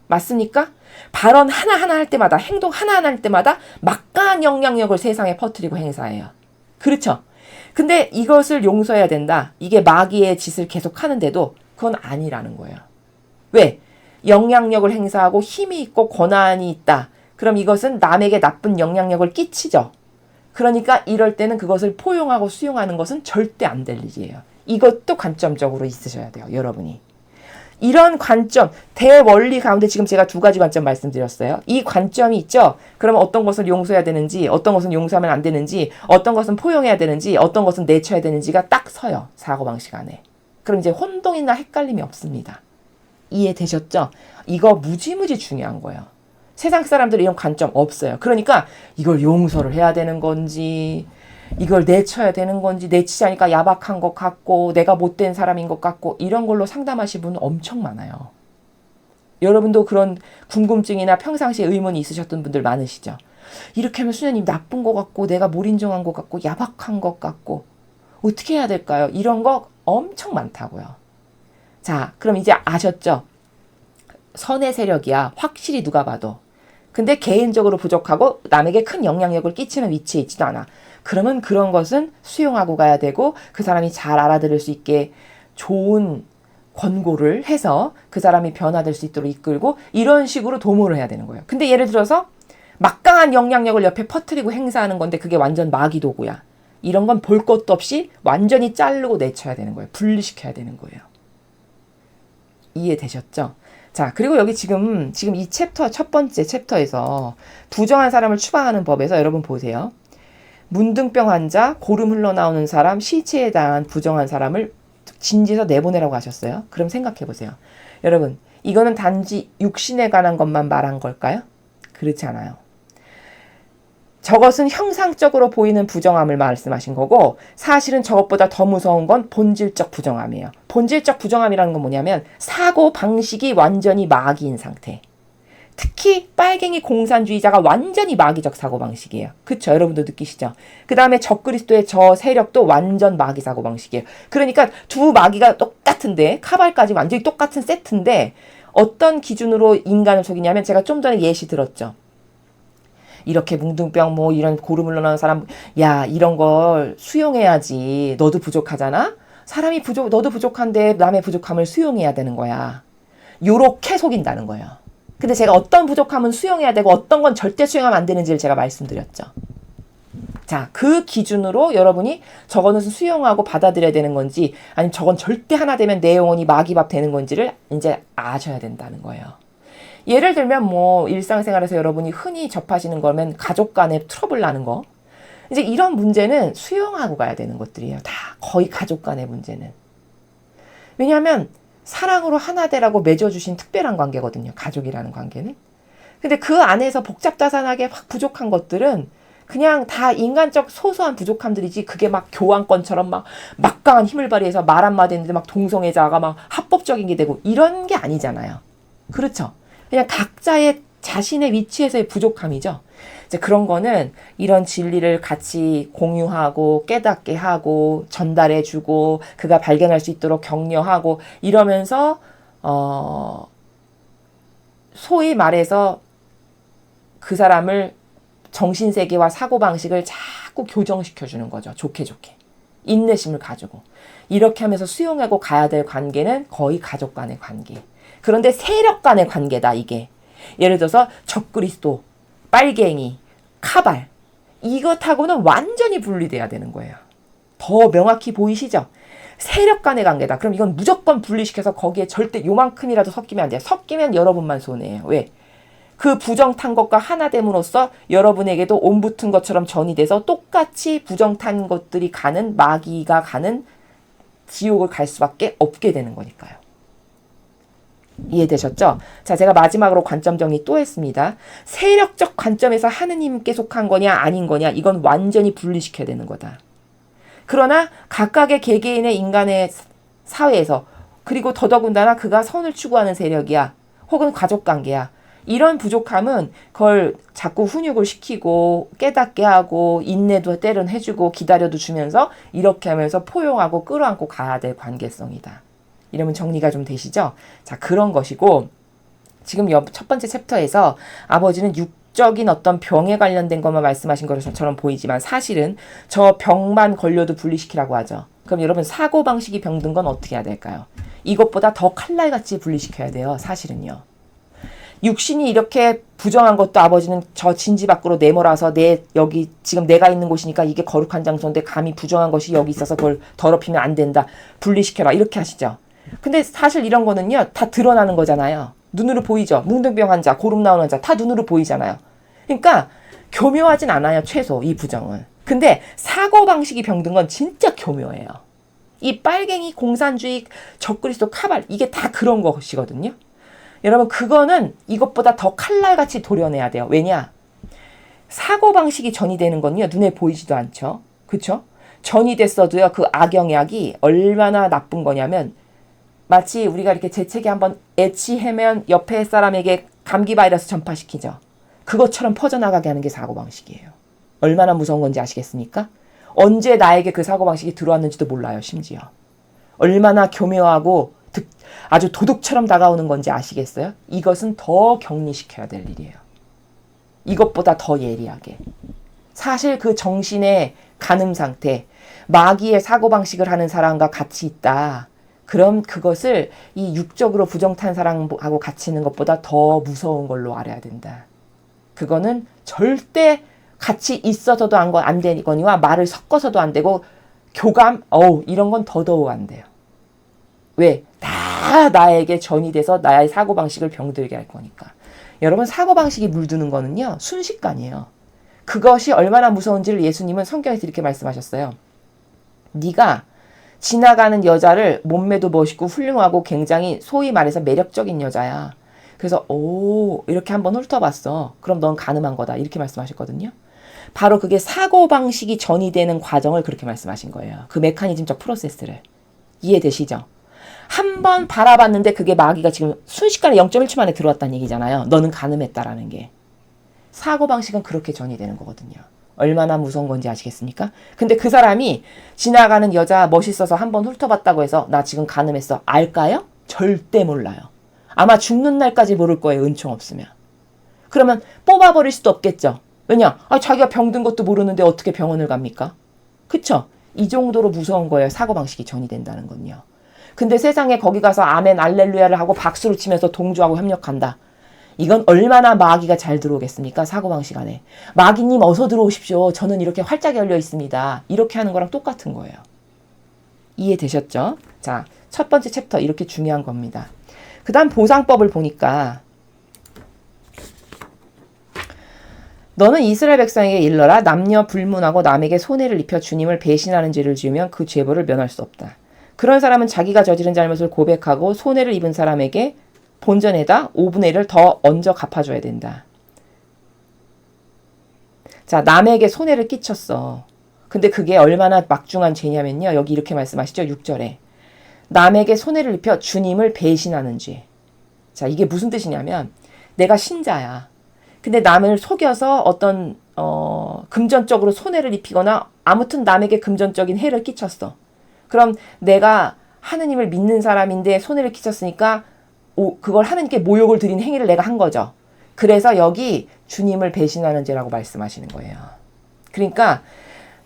Speaker 1: 맞습니까? 발언 하나하나 할 때마다, 행동 하나하나 할 때마다 막강한 영향력을 세상에 퍼뜨리고 행사해요. 그렇죠? 근데 이것을 용서해야 된다. 이게 마귀의 짓을 계속 하는데도 그건 아니라는 거예요. 왜? 영향력을 행사하고 힘이 있고 권한이 있다. 그럼 이것은 남에게 나쁜 영향력을 끼치죠. 그러니까 이럴 때는 그것을 포용하고 수용하는 것은 절대 안 될 일이에요. 이것도 관점적으로 있으셔야 돼요. 여러분이. 이런 관점, 대원리 가운데 지금 제가 두 가지 관점 말씀드렸어요. 이 관점이 있죠. 그러면 어떤 것을 용서해야 되는지, 어떤 것은 용서하면 안 되는지, 어떤 것은 포용해야 되는지, 어떤 것은 내쳐야 되는지가 딱 서요. 사고방식 안에. 그럼 이제 혼동이나 헷갈림이 없습니다. 이해되셨죠? 이거 무지무지 중요한 거예요. 세상 사람들이 이런 관점 없어요. 그러니까 이걸 용서를 해야 되는 건지, 이걸 내쳐야 되는 건지, 내치지 않으니까 야박한 것 같고 내가 못된 사람인 것 같고 이런 걸로 상담하신 분은 엄청 많아요. 여러분도 그런 궁금증이나 평상시에 의문이 있으셨던 분들 많으시죠? 이렇게 하면 수녀님 나쁜 것 같고 내가 몰인정한 것 같고 야박한 것 같고 어떻게 해야 될까요? 이런 거 엄청 많다고요. 자, 그럼 이제 아셨죠? 선의 세력이야. 확실히 누가 봐도. 근데 개인적으로 부족하고 남에게 큰 영향력을 끼치는 위치에 있지도 않아. 그러면 그런 것은 수용하고 가야 되고 그 사람이 잘 알아들을 수 있게 좋은 권고를 해서 그 사람이 변화될 수 있도록 이끌고 이런 식으로 도모를 해야 되는 거예요. 근데 예를 들어서 막강한 영향력을 옆에 퍼뜨리고 행사하는 건데 그게 완전 마귀 도구야. 이런 건 볼 것도 없이 완전히 자르고 내쳐야 되는 거예요. 분리시켜야 되는 거예요. 이해되셨죠? 자, 그리고 여기 지금 이 챕터, 첫 번째 챕터에서 부정한 사람을 추방하는 법에서 여러분 보세요. 문둥병 환자, 고름 흘러나오는 사람, 시체에 대한 부정한 사람을 진지에서 내보내라고 하셨어요. 그럼 생각해 보세요. 여러분, 이거는 단지 육신에 관한 것만 말한 걸까요? 그렇지 않아요. 저것은 형상적으로 보이는 부정함을 말씀하신 거고 사실은 저것보다 더 무서운 건 본질적 부정함이에요. 본질적 부정함이라는 건 뭐냐면 사고 방식이 완전히 마귀인 상태. 특히 빨갱이 공산주의자가 완전히 마귀적 사고방식이에요. 그쵸? 여러분도 느끼시죠? 그 다음에 적그리스도의 저 세력도 완전 마귀 사고방식이에요. 그러니까 두 마귀가 똑같은데 카발까지 완전히 똑같은 세트인데 어떤 기준으로 인간을 속이냐면 제가 좀 전에 예시 들었죠. 이렇게 뭉둥병 뭐 이런 고름 흘러나오는 사람 야 이런 걸 수용해야지. 너도 부족하잖아? 사람이 너도 부족한데 남의 부족함을 수용해야 되는 거야. 요렇게 속인다는 거예요. 근데 제가 어떤 부족함은 수용해야 되고 어떤 건 절대 수용하면 안 되는지를 제가 말씀드렸죠. 자, 그 기준으로 여러분이 저거는 수용하고 받아들여야 되는 건지 아니면 저건 절대 하나 되면 내 영혼이 마귀밥 되는 건지를 이제 아셔야 된다는 거예요. 예를 들면 뭐 일상생활에서 여러분이 흔히 접하시는 거면 가족 간에 트러블 나는 거. 이제 이런 문제는 수용하고 가야 되는 것들이에요. 다 거의 가족 간의 문제는. 왜냐하면 사랑으로 하나 되라고 맺어주신 특별한 관계거든요. 가족이라는 관계는. 근데 그 안에서 복잡다산하게 확 부족한 것들은 그냥 다 인간적 소소한 부족함들이지 그게 막 교환권처럼 막 막강한 힘을 발휘해서 말 한마디 했는데 막 동성애자가 막 합법적인 게 되고 이런 게 아니잖아요. 그렇죠? 그냥 각자의 자신의 위치에서의 부족함이죠. 이제 그런 거는 이런 진리를 같이 공유하고 깨닫게 하고 전달해주고 그가 발견할 수 있도록 격려하고 이러면서 소위 말해서 그 사람을 정신세계와 사고방식을 자꾸 교정시켜주는 거죠. 좋게 좋게. 인내심을 가지고. 이렇게 하면서 수용하고 가야 될 관계는 거의 가족 간의 관계. 그런데 세력 간의 관계다 이게. 예를 들어서 적그리스도, 빨갱이, 카발 이것하고는 완전히 분리돼야 되는 거예요. 더 명확히 보이시죠? 세력 간의 관계다. 그럼 이건 무조건 분리시켜서 거기에 절대 요만큼이라도 섞이면 안 돼요. 섞이면 여러분만 손해예요. 왜? 그 부정탄 것과 하나 됨으로써 여러분에게도 온 붙은 것처럼 전이 돼서 똑같이 부정탄 것들이 가는 마귀가 가는 지옥을 갈 수밖에 없게 되는 거니까요. 이해되셨죠? 자, 제가 마지막으로 관점 정리 또 했습니다. 세력적 관점에서 하느님께 속한 거냐 아닌 거냐 이건 완전히 분리시켜야 되는 거다. 그러나 각각의 개개인의 인간의 사회에서. 그리고 더더군다나 그가 선을 추구하는 세력이야. 혹은 가족관계야. 이런 부족함은 그걸 자꾸 훈육을 시키고 깨닫게 하고 인내도 때론 해주고 기다려도 주면서 이렇게 하면서 포용하고 끌어안고 가야 될 관계성이다. 이러면 정리가 좀 되시죠? 자, 그런 것이고 지금 첫 번째 챕터에서 아버지는 육적인 어떤 병에 관련된 것만 말씀하신 것처럼 보이지만 사실은 저 병만 걸려도 분리시키라고 하죠. 그럼 여러분 사고방식이 병든 건 어떻게 해야 될까요? 이것보다 더 칼날같이 분리시켜야 돼요. 사실은요. 육신이 이렇게 부정한 것도 아버지는 저 진지 밖으로 내몰아서 여기 지금 내가 있는 곳이니까 이게 거룩한 장소인데 감히 부정한 것이 여기 있어서 그걸 더럽히면 안 된다. 분리시켜라. 이렇게 하시죠. 근데 사실 이런 거는요. 다 드러나는 거잖아요. 눈으로 보이죠. 뭉둥병 환자, 고름 나오는 환자 다 눈으로 보이잖아요. 그러니까 교묘하진 않아요. 최소 이 부정은. 근데 사고방식이 병든 건 진짜 교묘해요. 이 빨갱이 공산주의 적그리스도 카발 이게 다 그런 것이거든요. 여러분 그거는 이것보다 더 칼날같이 도려내야 돼요. 왜냐? 사고방식이 전이되는 건요. 눈에 보이지도 않죠. 그쵸? 전이 됐어도요. 그 악영약이 얼마나 나쁜 거냐면 마치 우리가 이렇게 재채기 한번 애취하면 옆에 사람에게 감기 바이러스 전파시키죠. 그것처럼 퍼져나가게 하는 게 사고방식이에요. 얼마나 무서운 건지 아시겠습니까? 언제 나에게 그 사고방식이 들어왔는지도 몰라요. 심지어. 얼마나 교묘하고 아주 도둑처럼 다가오는 건지 아시겠어요? 이것은 더 격리시켜야 될 일이에요. 이것보다 더 예리하게. 사실 그 정신의 간음 상태, 마귀의 사고방식을 하는 사람과 같이 있다. 그럼 그것을 이 육적으로 부정탄 사람하고 같이 있는 것보다 더 무서운 걸로 알아야 된다. 그거는 절대 같이 있어서도 안 되거니와 말을 섞어서도 안 되고 교감, 이런 건 더더욱 안 돼요. 왜? 다 나에게 전이 돼서 나의 사고방식을 병들게 할 거니까. 여러분 사고방식이 물드는 거는요. 순식간이에요. 그것이 얼마나 무서운지를 예수님은 성경에서 이렇게 말씀하셨어요. 네가 지나가는 여자를 몸매도 멋있고 훌륭하고 굉장히 소위 말해서 매력적인 여자야. 그래서 이렇게 한번 훑어봤어. 그럼 넌 가늠한 거다. 이렇게 말씀하셨거든요. 바로 그게 사고방식이 전이 되는 과정을 그렇게 말씀하신 거예요. 그 메커니즘적 프로세스를. 이해되시죠? 한 번 바라봤는데 그게 마귀가 지금 순식간에 0.1초 만에 들어왔다는 얘기잖아요. 너는 가늠했다라는 게. 사고방식은 그렇게 전이 되는 거거든요. 얼마나 무서운 건지 아시겠습니까? 근데 그 사람이 지나가는 여자 멋있어서 한번 훑어봤다고 해서 나 지금 가늠했어. 알까요? 절대 몰라요. 아마 죽는 날까지 모를 거예요. 은총 없으면. 그러면 뽑아버릴 수도 없겠죠. 왜냐? 자기가 병든 것도 모르는데 어떻게 병원을 갑니까? 그쵸? 이 정도로 무서운 거예요. 사고방식이 전이 된다는 건요. 근데 세상에 거기 가서 아멘 알렐루야를 하고 박수를 치면서 동조하고 협력한다. 이건 얼마나 마귀가 잘 들어오겠습니까? 사고방식 안에. 마귀님 어서 들어오십시오. 저는 이렇게 활짝 열려 있습니다. 이렇게 하는 거랑 똑같은 거예요. 이해되셨죠? 자, 첫 번째 챕터 이렇게 중요한 겁니다. 그 다음 보상법을 보니까 너는 이스라엘 백성에게 일러라. 남녀 불문하고 남에게 손해를 입혀 주님을 배신하는 죄를 지으면 그 죄벌을 면할 수 없다. 그런 사람은 자기가 저지른 잘못을 고백하고 손해를 입은 사람에게 본전에다 5분의 1을 더 얹어 갚아줘야 된다. 자, 남에게 손해를 끼쳤어. 근데 그게 얼마나 막중한 죄냐면요. 여기 이렇게 말씀하시죠. 6절에. 남에게 손해를 입혀 주님을 배신하는 죄. 자, 이게 무슨 뜻이냐면 내가 신자야. 근데 남을 속여서 어떤 금전적으로 손해를 입히거나 아무튼 남에게 금전적인 해를 끼쳤어. 그럼 내가 하느님을 믿는 사람인데 손해를 끼쳤으니까 그걸 하느님께 모욕을 드린 행위를 내가 한 거죠. 그래서 여기 주님을 배신하는 죄라고 말씀하시는 거예요. 그러니까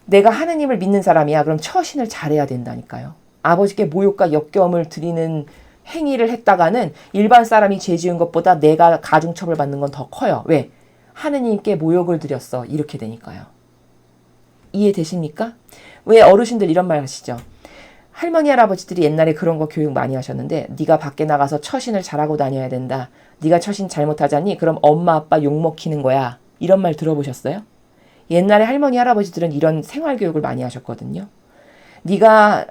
Speaker 1: 내가 하느님을 믿는 사람이야. 그럼 처신을 잘해야 된다니까요. 아버지께 모욕과 역겨움을 드리는 행위를 했다가는 일반 사람이 죄 지은 것보다 내가 가중처벌 받는 건 더 커요. 왜? 하느님께 모욕을 드렸어. 이렇게 되니까요. 이해되십니까? 왜 어르신들 이런 말 하시죠? 할머니 할아버지들이 옛날에 그런 거 교육 많이 하셨는데 네가 밖에 나가서 처신을 잘하고 다녀야 된다. 네가 처신 잘못하자니 그럼 엄마 아빠 욕먹히는 거야. 이런 말 들어보셨어요? 옛날에 할머니 할아버지들은 이런 생활교육을 많이 하셨거든요. 네가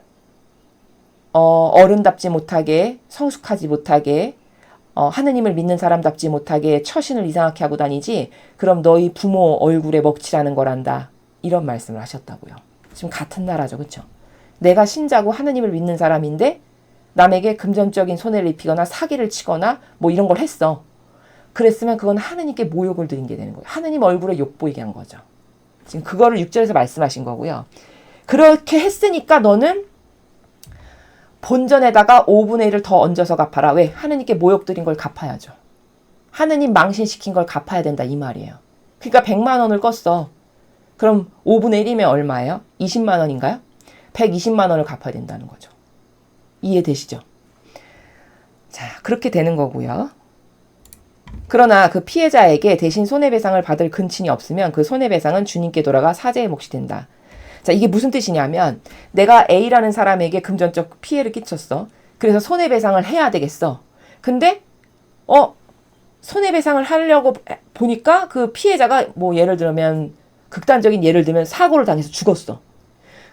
Speaker 1: 어른답지 못하게 성숙하지 못하게 하느님을 믿는 사람답지 못하게 처신을 이상하게 하고 다니지 그럼 너희 부모 얼굴에 먹칠하는 거란다. 이런 말씀을 하셨다고요. 지금 같은 나라죠. 그렇죠? 내가 신자고 하느님을 믿는 사람인데 남에게 금전적인 손해를 입히거나 사기를 치거나 뭐 이런 걸 했어. 그랬으면 그건 하느님께 모욕을 드린 게 되는 거예요. 하느님 얼굴에 욕보이게 한 거죠. 지금 그거를 6절에서 말씀하신 거고요. 그렇게 했으니까 너는 본전에다가 5분의 1을 더 얹어서 갚아라. 왜? 하느님께 모욕 드린 걸 갚아야죠. 하느님 망신시킨 걸 갚아야 된다 이 말이에요. 그러니까 100만 원을 껐어. 그럼 5분의 1이면 얼마예요? 20만 원인가요? 120만 원을 갚아야 된다는 거죠. 이해되시죠? 자, 그렇게 되는 거고요. 그러나 그 피해자에게 대신 손해배상을 받을 근친이 없으면 그 손해배상은 주님께 돌아가 사제의 몫이 된다. 자, 이게 무슨 뜻이냐면 내가 A라는 사람에게 금전적 피해를 끼쳤어. 그래서 손해배상을 해야 되겠어. 근데 손해배상을 하려고 보니까 그 피해자가 뭐 예를 들면 극단적인 예를 들면 사고를 당해서 죽었어.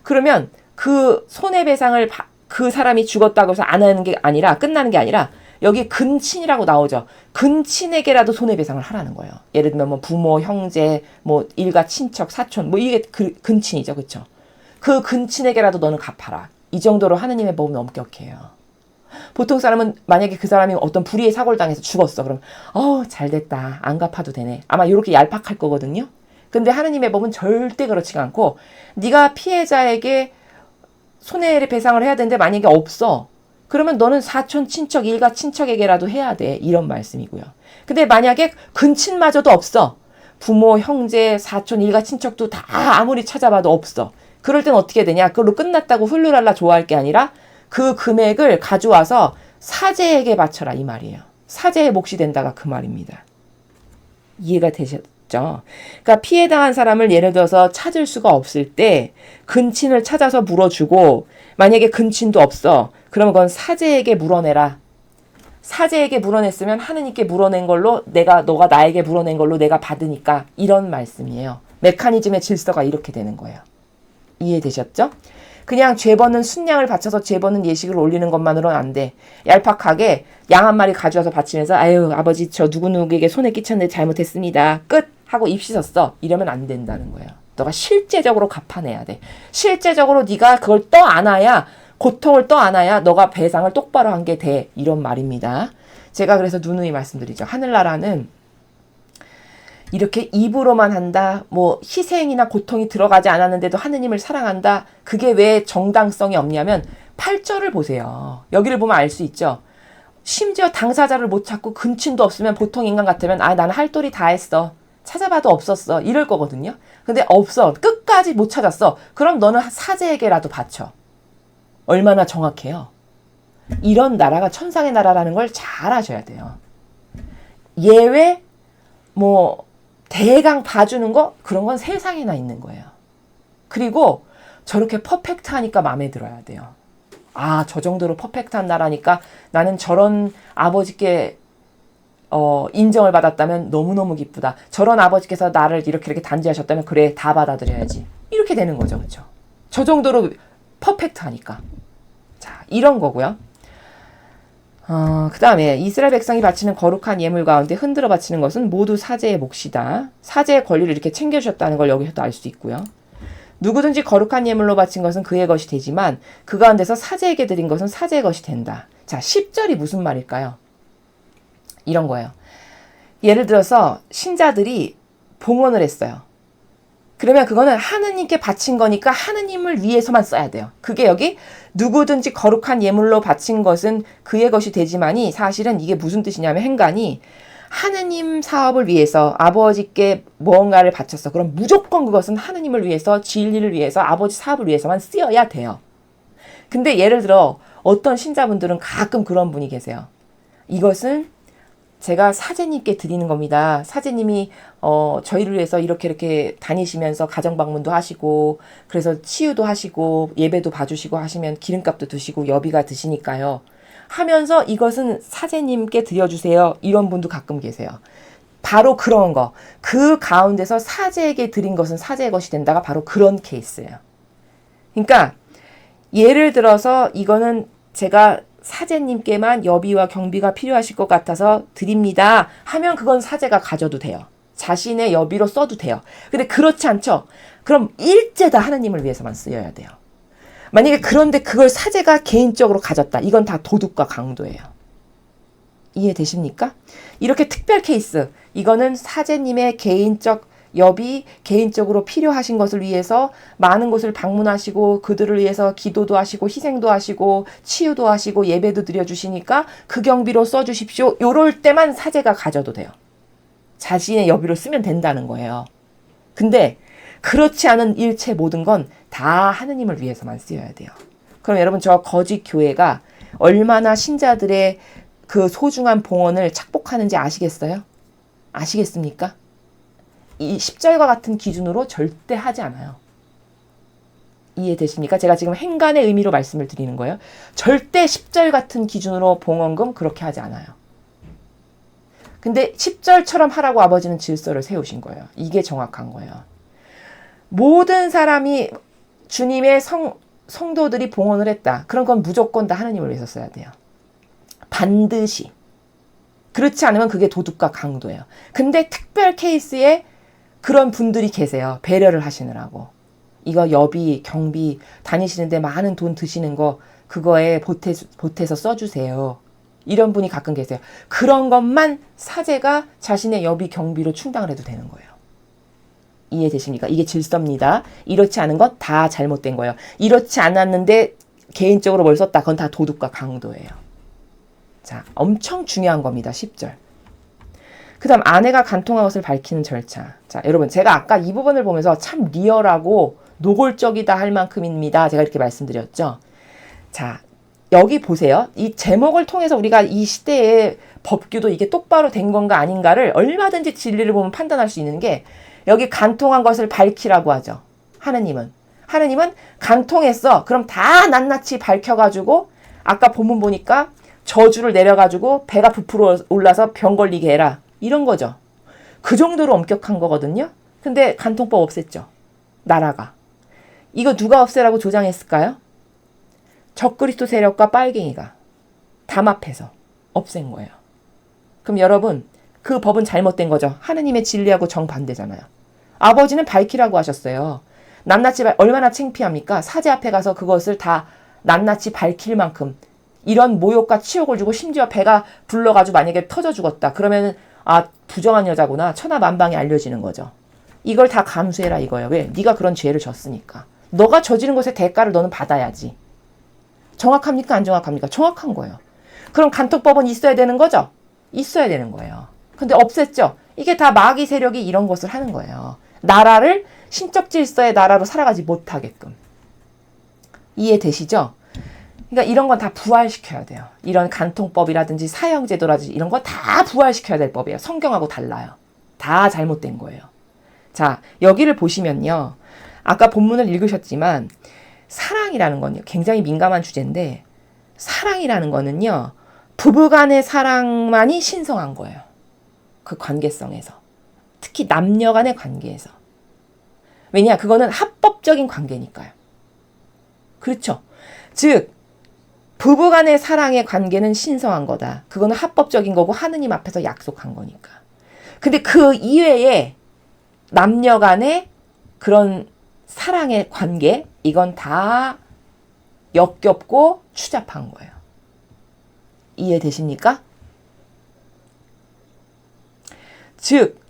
Speaker 1: 그러면 그 손해배상을 그 사람이 죽었다고 해서 안 하는 게 아니라 끝나는 게 아니라 여기 근친이라고 나오죠. 근친에게라도 손해배상을 하라는 거예요. 예를 들면 뭐 부모, 형제, 뭐 일가, 친척, 사촌 뭐 이게 근친이죠. 그렇죠? 그 근친에게라도 너는 갚아라. 이 정도로 하느님의 법은 엄격해요. 보통 사람은 만약에 그 사람이 어떤 불의의 사고를 당해서 죽었어. 그럼 잘됐다. 안 갚아도 되네. 아마 이렇게 얄팍할 거거든요. 근데 하느님의 법은 절대 그렇지가 않고 네가 피해자에게 손해를 배상을 해야 되는데 만약에 없어. 그러면 너는 사촌, 친척, 일가, 친척에게라도 해야 돼. 이런 말씀이고요. 근데 만약에 근친마저도 없어. 부모, 형제, 사촌, 일가, 친척도 다 아무리 찾아봐도 없어. 그럴 땐 어떻게 되냐? 그걸로 끝났다고 훌루랄라 좋아할 게 아니라 그 금액을 가져와서 사제에게 바쳐라 이 말이에요. 사제의 몫이 된다가 그 말입니다. 이해가 되셨죠? 그러니까 피해당한 사람을 예를 들어서 찾을 수가 없을 때 근친을 찾아서 물어주고 만약에 근친도 없어. 그러면 그건 사제에게 물어내라. 사제에게 물어냈으면 하느님께 물어낸 걸로 너가 나에게 물어낸 걸로 내가 받으니까 이런 말씀이에요. 메커니즘의 질서가 이렇게 되는 거예요. 이해되셨죠? 그냥 죄버는 순양을 바쳐서 죄버는 예식을 올리는 것만으로는 안 돼. 얄팍하게 양 한 마리 가져와서 바치면서 아유 아버지 저 누구누구에게 손에 끼쳤는데 잘못했습니다. 끝! 하고 입 씻었어. 이러면 안 된다는 거예요. 너가 실제적으로 갚아내야 돼. 실제적으로 네가 그걸 떠안아야 고통을 떠안아야 너가 배상을 똑바로 한 게 돼. 이런 말입니다. 제가 그래서 누누이 말씀드리죠. 하늘나라는 이렇게 입으로만 한다. 뭐 희생이나 고통이 들어가지 않았는데도 하느님을 사랑한다. 그게 왜 정당성이 없냐면 8절을 보세요. 여기를 보면 알 수 있죠. 심지어 당사자를 못 찾고 근친도 없으면 보통 인간 같으면 나는 할 도리 다 했어. 찾아봐도 없었어. 이럴 거거든요. 근데 없어. 끝까지 못 찾았어. 그럼 너는 사제에게라도 바쳐. 얼마나 정확해요. 이런 나라가 천상의 나라라는 걸 잘 아셔야 돼요. 예외 뭐 대강 봐주는 거 그런 건 세상에나 있는 거예요. 그리고 저렇게 퍼펙트하니까 마음에 들어야 돼요. 저 정도로 퍼펙트한 나라니까 나는 저런 아버지께 인정을 받았다면 너무너무 기쁘다. 저런 아버지께서 나를 이렇게 단지하셨다면 그래 다 받아들여야지. 이렇게 되는 거죠. 그렇죠? 저 정도로 퍼펙트하니까. 자, 이런 거고요. 그 다음에 이스라엘 백성이 바치는 거룩한 예물 가운데 흔들어 바치는 것은 모두 사제의 몫이다. 사제의 권리를 이렇게 챙겨주셨다는 걸 여기서도 알 수 있고요. 누구든지 거룩한 예물로 바친 것은 그의 것이 되지만 그 가운데서 사제에게 드린 것은 사제의 것이 된다. 자, 10절이 무슨 말일까요? 이런 거예요. 예를 들어서 신자들이 봉헌을 했어요. 그러면 그거는 하느님께 바친 거니까 하느님을 위해서만 써야 돼요. 그게 여기 누구든지 거룩한 예물로 바친 것은 그의 것이 되지만이 사실은 이게 무슨 뜻이냐면 행간이 하느님 사업을 위해서 아버지께 무언가를 바쳤어. 그럼 무조건 그것은 하느님을 위해서 진리를 위해서 아버지 사업을 위해서만 쓰여야 돼요. 근데 예를 들어 어떤 신자분들은 가끔 그런 분이 계세요. 이것은 제가 사제님께 드리는 겁니다. 사제님이 저희를 위해서 이렇게 다니시면서 가정방문도 하시고 그래서 치유도 하시고 예배도 봐주시고 하시면 기름값도 드시고 여비가 드시니까요. 하면서 이것은 사제님께 드려주세요. 이런 분도 가끔 계세요. 바로 그런 거. 그 가운데서 사제에게 드린 것은 사제의 것이 된다가 바로 그런 케이스예요. 그러니까 예를 들어서 이거는 제가 사제님께만 여비와 경비가 필요하실 것 같아서 드립니다 하면 그건 사제가 가져도 돼요. 자신의 여비로 써도 돼요. 근데 그렇지 않죠? 그럼 일제다 하나님을 위해서만 쓰여야 돼요. 만약에 그런데 그걸 사제가 개인적으로 가졌다. 이건 다 도둑과 강도예요. 이해되십니까? 이렇게 특별 케이스, 이거는 사제님의 개인적 여비, 개인적으로 필요하신 것을 위해서 많은 곳을 방문하시고 그들을 위해서 기도도 하시고 희생도 하시고 치유도 하시고 예배도 드려주시니까 그 경비로 써주십시오. 요럴 때만 사제가 가져도 돼요. 자신의 여비로 쓰면 된다는 거예요. 근데 그렇지 않은 일체 모든 건 다 하느님을 위해서만 쓰여야 돼요. 그럼 여러분, 저 거짓 교회가 얼마나 신자들의 그 소중한 봉헌을 착복하는지 아시겠어요? 아시겠습니까? 이 10절과 같은 기준으로 절대 하지 않아요. 이해되십니까? 제가 지금 행간의 의미로 말씀을 드리는 거예요. 절대 10절 같은 기준으로 봉헌금 그렇게 하지 않아요. 근데 10절처럼 하라고 아버지는 질서를 세우신 거예요. 이게 정확한 거예요. 모든 사람이 주님의 성도들이 봉헌을 했다. 그런 건 무조건 다 하나님을 위해서 써야 돼요. 반드시. 그렇지 않으면 그게 도둑과 강도예요. 근데 특별 케이스에 그런 분들이 계세요. 배려를 하시느라고. 이거 여비, 경비, 다니시는데 많은 돈 드시는 거 그거에 보태서 써주세요. 이런 분이 가끔 계세요. 그런 것만 사제가 자신의 여비, 경비로 충당을 해도 되는 거예요. 이해되십니까? 이게 질서입니다. 이렇지 않은 건 다 잘못된 거예요. 이렇지 않았는데 개인적으로 뭘 썼다. 그건 다 도둑과 강도예요. 자, 엄청 중요한 겁니다. 10절. 그 다음 아내가 간통한 것을 밝히는 절차. 자, 여러분, 제가 아까 이 부분을 보면서 참 리얼하고 노골적이다 할 만큼입니다. 제가 이렇게 말씀드렸죠. 자, 여기 보세요. 이 제목을 통해서 우리가 이 시대의 법규도 이게 똑바로 된 건가 아닌가를 얼마든지 진리를 보면 판단할 수 있는 게, 여기 간통한 것을 밝히라고 하죠. 하느님은 간통했어. 그럼 다 낱낱이 밝혀가지고 아까 본문 보니까 저주를 내려가지고 배가 부풀어 올라서 병 걸리게 해라. 이런 거죠. 그 정도로 엄격한 거거든요. 근데 간통법 없앴죠. 나라가. 이거 누가 없애라고 조장했을까요? 적그리스도 세력과 빨갱이가 담합해서 없앤 거예요. 그럼 여러분, 그 법은 잘못된 거죠. 하느님의 진리하고 정반대잖아요. 아버지는 밝히라고 하셨어요. 낱낱이 얼마나 창피합니까? 사제 앞에 가서 그것을 다 낱낱이 밝힐 만큼 이런 모욕과 치욕을 주고 심지어 배가 불러가지고 만약에 터져 죽었다. 그러면 부정한 여자구나. 천하만방에 알려지는 거죠. 이걸 다 감수해라 이거예요. 왜? 네가 그런 죄를 졌으니까. 너가 저지른 것의 대가를 너는 받아야지. 정확합니까? 안 정확합니까? 정확한 거예요. 그럼 간통법은 있어야 되는 거죠? 있어야 되는 거예요. 근데 없앴죠. 이게 다 마귀 세력이 이런 것을 하는 거예요. 나라를 신적 질서의 나라로 살아가지 못하게끔. 이해되시죠? 그러니까 이런 건 다 부활시켜야 돼요. 이런 간통법이라든지 사형제도라든지 이런 거 다 부활시켜야 될 법이에요. 성경하고 달라요. 다 잘못된 거예요. 자, 여기를 보시면요. 아까 본문을 읽으셨지만 사랑이라는 건요. 굉장히 민감한 주제인데, 사랑이라는 거는요. 부부간의 사랑만이 신성한 거예요. 그 관계성에서. 특히 남녀 간의 관계에서. 왜냐? 그거는 합법적인 관계니까요. 그렇죠? 즉, 부부간의 사랑의 관계는 신성한 거다. 그거는 합법적인 거고 하느님 앞에서 약속한 거니까. 근데 그 이외에 남녀 간의 그런 사랑의 관계, 이건 다 역겹고 추잡한 거예요. 이해되십니까? 즉,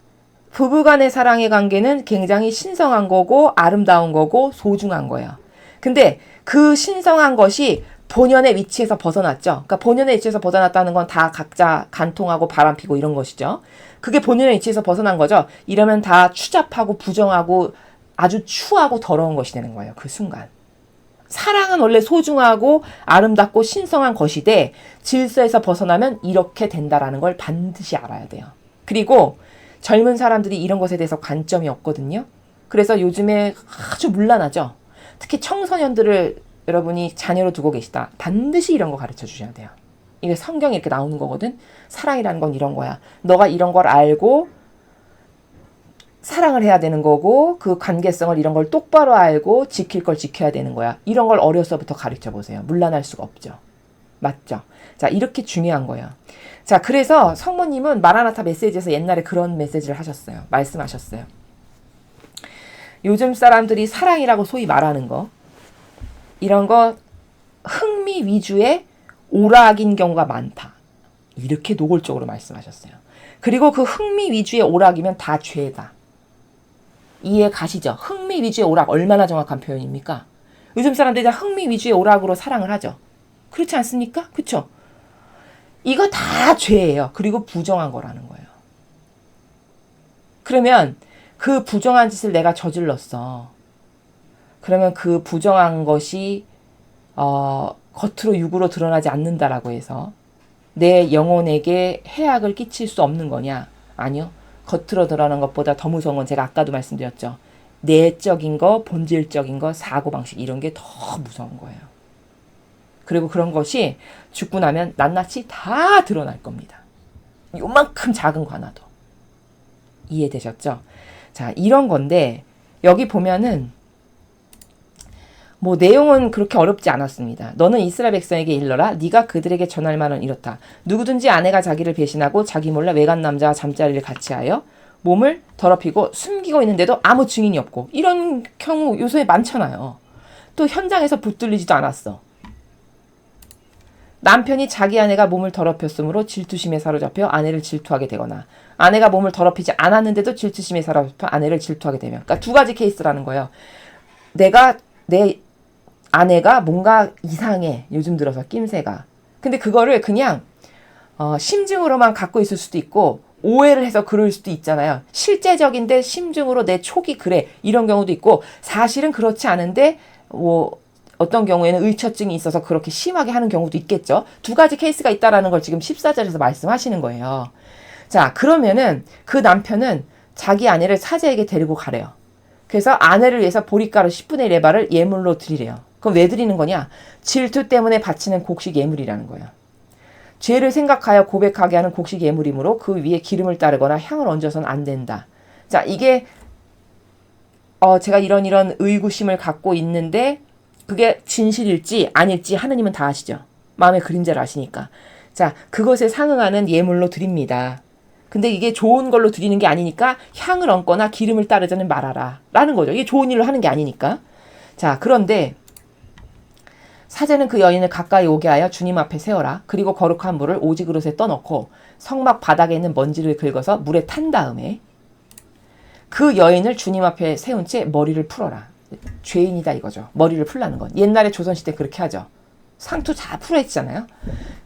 Speaker 1: 부부간의 사랑의 관계는 굉장히 신성한 거고 아름다운 거고 소중한 거예요. 근데 그 신성한 것이 본연의 위치에서 벗어났죠. 그러니까 본연의 위치에서 벗어났다는 건 다 각자 간통하고 바람피고 이런 것이죠. 그게 본연의 위치에서 벗어난 거죠. 이러면 다 추잡하고 부정하고 아주 추하고 더러운 것이 되는 거예요. 그 순간. 사랑은 원래 소중하고 아름답고 신성한 것이되 질서에서 벗어나면 이렇게 된다라는 걸 반드시 알아야 돼요. 그리고 젊은 사람들이 이런 것에 대해서 관점이 없거든요. 그래서 요즘에 아주 문란하죠. 특히 청소년들을 여러분이 자녀로 두고 계시다. 반드시 이런 거 가르쳐 주셔야 돼요. 이게 성경에 이렇게 나오는 거거든. 사랑이라는 건 이런 거야. 너가 이런 걸 알고 사랑을 해야 되는 거고 그 관계성을 이런 걸 똑바로 알고 지킬 걸 지켜야 되는 거야. 이런 걸 어려서부터 가르쳐 보세요. 문란할 수가 없죠. 맞죠? 자, 이렇게 중요한 거예요. 자, 그래서 성모님은 마라나타 메시지에서 옛날에 그런 메시지를 하셨어요. 말씀하셨어요. 요즘 사람들이 사랑이라고 소위 말하는 거, 이런 거 흥미 위주의 오락인 경우가 많다. 이렇게 노골적으로 말씀하셨어요. 그리고 그 흥미 위주의 오락이면 다 죄다. 이해 가시죠? 흥미 위주의 오락 얼마나 정확한 표현입니까? 요즘 사람들이 다 흥미 위주의 오락으로 사랑을 하죠. 그렇지 않습니까? 그쵸? 이거 다 죄예요. 그리고 부정한 거라는 거예요. 그러면 그 부정한 짓을 내가 저질렀어. 그러면 그 부정한 것이 겉으로 육으로 드러나지 않는다라고 해서 내 영혼에게 해악을 끼칠 수 없는 거냐? 아니요. 겉으로 드러나는 것보다 더 무서운 건 제가 아까도 말씀드렸죠. 내적인 거, 본질적인 거, 사고방식 이런 게 더 무서운 거예요. 그리고 그런 것이 죽고 나면 낱낱이 다 드러날 겁니다. 요만큼 작은 거 하나도. 이해되셨죠? 자, 이런 건데 여기 보면은 뭐 내용은 그렇게 어렵지 않았습니다. 너는 이스라엘 백성에게 일러라. 네가 그들에게 전할 말은 이렇다. 누구든지 아내가 자기를 배신하고 자기 몰래 외간 남자와 잠자리를 같이 하여 몸을 더럽히고 숨기고 있는데도 아무 증인이 없고 이런 경우 요새 많잖아요. 또 현장에서 붙들리지도 않았어. 남편이 자기 아내가 몸을 더럽혔으므로 질투심에 사로잡혀 아내를 질투하게 되거나 아내가 몸을 더럽히지 않았는데도 질투심에 사로잡혀 아내를 질투하게 되면 그러니까 두 가지 케이스라는 거예요. 내 아내가 뭔가 이상해. 요즘 들어서 낌새가. 근데 그거를 그냥 심증으로만 갖고 있을 수도 있고 오해를 해서 그럴 수도 있잖아요. 실제적인데 심증으로 내 촉이 그래. 이런 경우도 있고 사실은 그렇지 않은데 뭐 어떤 경우에는 의처증이 있어서 그렇게 심하게 하는 경우도 있겠죠. 두 가지 케이스가 있다라는 걸 지금 14절에서 말씀하시는 거예요. 자, 그러면은 그 남편은 자기 아내를 사제에게 데리고 가래요. 그래서 아내를 위해서 보리가루 10분의 1에바를 예물로 드리래요. 그럼 왜 드리는 거냐? 질투 때문에 바치는 곡식 예물이라는 거예요. 죄를 생각하여 고백하게 하는 곡식 예물이므로 그 위에 기름을 따르거나 향을 얹어서는 안 된다. 자, 이게 제가 이런 의구심을 갖고 있는데 그게 진실일지 아닐지 하느님은 다 아시죠. 마음의 그림자를 아시니까. 자, 그것에 상응하는 예물로 드립니다. 근데 이게 좋은 걸로 드리는 게 아니니까 향을 얹거나 기름을 따르자는 말하라 라는 거죠. 이게 좋은 일로 하는 게 아니니까. 자, 그런데 사제는 그 여인을 가까이 오게 하여 주님 앞에 세워라. 그리고 거룩한 물을 오지 그릇에 떠넣고 성막 바닥에 있는 먼지를 긁어서 물에 탄 다음에 그 여인을 주님 앞에 세운 채 머리를 풀어라. 죄인이다 이거죠. 머리를 풀라는 건. 옛날에 조선시대 그렇게 하죠. 상투 다 풀어했잖아요.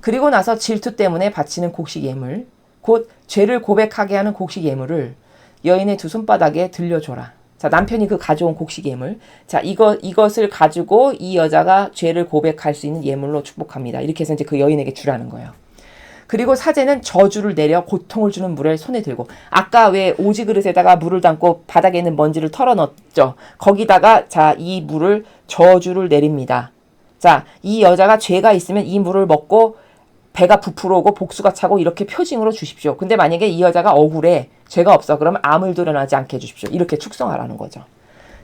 Speaker 1: 그리고 나서 질투 때문에 바치는 곡식 예물, 곧 죄를 고백하게 하는 곡식 예물을 여인의 두 손바닥에 들려줘라. 자, 남편이 그 가져온 곡식 예물. 자, 이것을 가지고 이 여자가 죄를 고백할 수 있는 예물로 축복합니다. 이렇게 해서 이제 그 여인에게 주라는 거예요. 그리고 사제는 저주를 내려 고통을 주는 물을 손에 들고 아까 왜 오지 그릇에다가 물을 담고 바닥에 있는 먼지를 털어넣었죠. 거기다가 자, 이 물을 저주를 내립니다. 자, 이 여자가 죄가 있으면 이 물을 먹고 배가 부풀어 오고 복수가 차고 이렇게 표징으로 주십시오. 근데 만약에 이 여자가 억울해. 죄가 없어. 그러면 암을 드러나지 않게 해주십시오. 이렇게 축성하라는 거죠.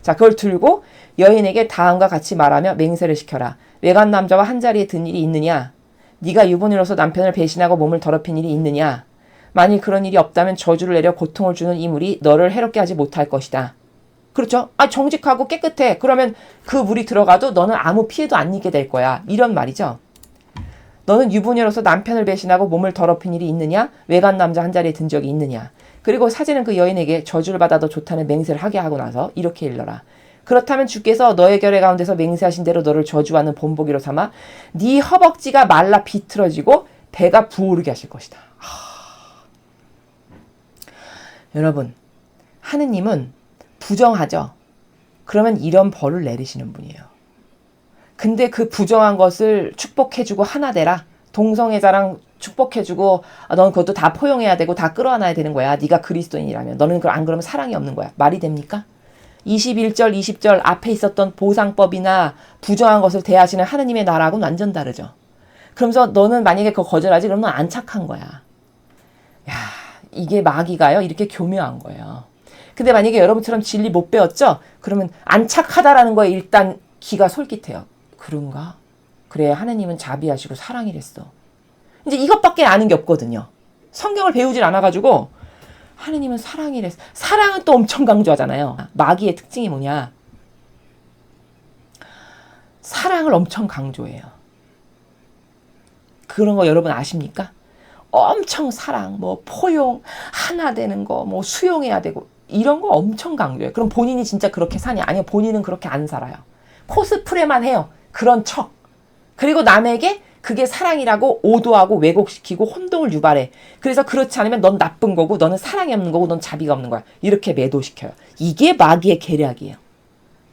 Speaker 1: 자, 그걸 들고 여인에게 다음과 같이 말하며 맹세를 시켜라. 외간 남자와 한자리에 든 일이 있느냐? 네가 유부녀로서 남편을 배신하고 몸을 더럽힌 일이 있느냐? 만일 그런 일이 없다면 저주를 내려 고통을 주는 이 물이 너를 해롭게 하지 못할 것이다. 그렇죠? 정직하고 깨끗해. 그러면 그 물이 들어가도 너는 아무 피해도 안 입게 될 거야. 이런 말이죠. 너는 유부녀로서 남편을 배신하고 몸을 더럽힌 일이 있느냐? 외간 남자 한자리에 든 적이 있느냐? 그리고 사제는 그 여인에게 저주를 받아도 좋다는 맹세를 하게 하고 나서 이렇게 일러라. 그렇다면 주께서 너의 결의 가운데서 맹세하신 대로 너를 저주하는 본보기로 삼아 네 허벅지가 말라 비틀어지고 배가 부오르게 하실 것이다. 여러분, 하느님은 부정하죠. 그러면 이런 벌을 내리시는 분이에요. 근데 그 부정한 것을 축복해주고 하나 되라. 동성애자랑 축복해주고 넌 그것도 다 포용해야 되고 다 끌어안아야 되는 거야. 네가 그리스도인이라면. 너는 안 그러면 사랑이 없는 거야. 말이 됩니까? 21절, 20절 앞에 있었던 보상법이나 부정한 것을 대하시는 하느님의 나라하고는 완전 다르죠. 그러면서 너는 만약에 그거 거절하지 그러면 안 착한 거야. 야, 이게 마귀가요. 이렇게 교묘한 거예요. 근데 만약에 여러분처럼 진리 못 배웠죠? 그러면 안 착하다라는 거에 일단 기가 솔깃해요. 그런가? 그래, 하느님은 자비하시고 사랑이랬어. 이제 이것밖에 아는 게 없거든요. 성경을 배우질 않아가지고 하느님은 사랑이랬어. 사랑은 또 엄청 강조하잖아요. 마귀의 특징이 뭐냐? 사랑을 엄청 강조해요. 그런 거 여러분 아십니까? 엄청 사랑, 뭐 포용, 하나 되는 거, 뭐 수용해야 되고 이런 거 엄청 강조해요. 그럼 본인이 진짜 그렇게 사냐? 아니요, 본인은 그렇게 안 살아요. 코스프레만 해요. 그런 척. 그리고 남에게 그게 사랑이라고 오도하고 왜곡시키고 혼동을 유발해. 그래서 그렇지 않으면 넌 나쁜 거고 너는 사랑이 없는 거고 넌 자비가 없는 거야. 이렇게 매도시켜요. 이게 마귀의 계략이에요.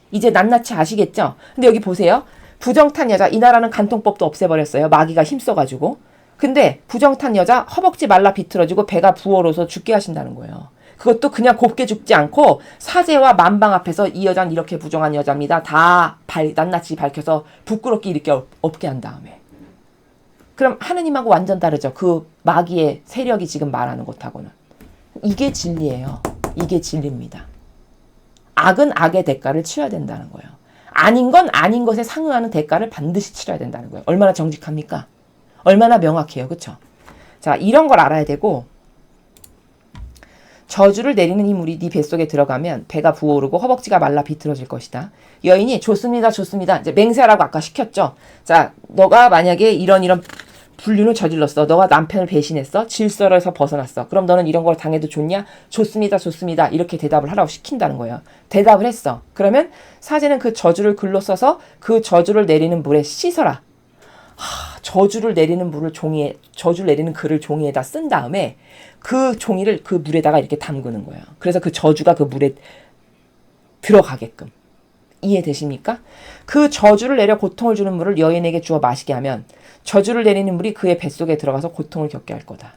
Speaker 1: 이제 낱낱이 아시겠죠? 근데 여기 보세요. 부정탄 여자, 이 나라는 간통법도 없애버렸어요. 마귀가 힘써가지고. 근데 부정탄 여자 허벅지 말라 비틀어지고 배가 부어로서 죽게 하신다는 거예요. 그것도 그냥 곱게 죽지 않고 사제와 만방 앞에서 이 여자는 이렇게 부정한 여자입니다. 다 낱낱이 밝혀서 부끄럽게 이렇게 없게 한 다음에. 그럼 하느님하고 완전 다르죠. 그 마귀의 세력이 지금 말하는 것하고는. 이게 진리예요. 이게 진리입니다. 악은 악의 대가를 치러야 된다는 거예요. 아닌 건 아닌 것에 상응하는 대가를 반드시 치러야 된다는 거예요. 얼마나 정직합니까? 얼마나 명확해요. 그렇죠? 자, 이런 걸 알아야 되고 저주를 내리는 인물이 네 뱃속에 들어가면 배가 부어오르고 허벅지가 말라 비틀어질 것이다. 여인이 좋습니다. 좋습니다. 이제 맹세하라고 아까 시켰죠. 자, 너가 만약에 이런 불륜을 저질렀어. 너가 남편을 배신했어. 질서에서 벗어났어. 그럼 너는 이런 걸 당해도 좋냐? 좋습니다. 좋습니다. 이렇게 대답을 하라고 시킨다는 거예요. 대답을 했어. 그러면 사제는 그 저주를 글로 써서 그 저주를 내리는 물에 씻어라. 저주를 내리는 저주를 내리는 글을 종이에다 쓴 다음에 그 종이를 그 물에다가 이렇게 담그는 거예요. 그래서 그 저주가 그 물에 들어가게끔. 이해되십니까? 그 저주를 내려 고통을 주는 물을 여인에게 주어 마시게 하면 저주를 내리는 물이 그의 뱃속에 들어가서 고통을 겪게 할 거다.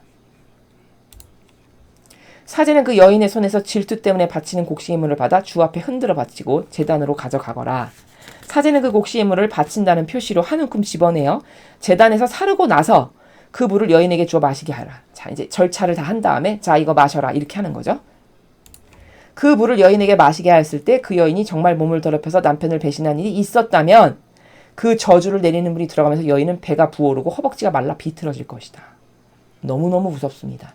Speaker 1: 사제는 그 여인의 손에서 질투 때문에 바치는 곡식의 물을 받아 주 앞에 흔들어 바치고 제단으로 가져가거라. 사제는 그 곡식의 물을 바친다는 표시로 한 움큼 집어내어 제단에서 사르고 나서 그 물을 여인에게 주어 마시게 하라. 자, 이제 절차를 다 한 다음에 자, 이거 마셔라. 이렇게 하는 거죠. 그 물을 여인에게 마시게 하였을 때 그 여인이 정말 몸을 더럽혀서 남편을 배신한 일이 있었다면 그 저주를 내리는 물이 들어가면서 여인은 배가 부어오르고 허벅지가 말라 비틀어질 것이다. 너무너무 무섭습니다.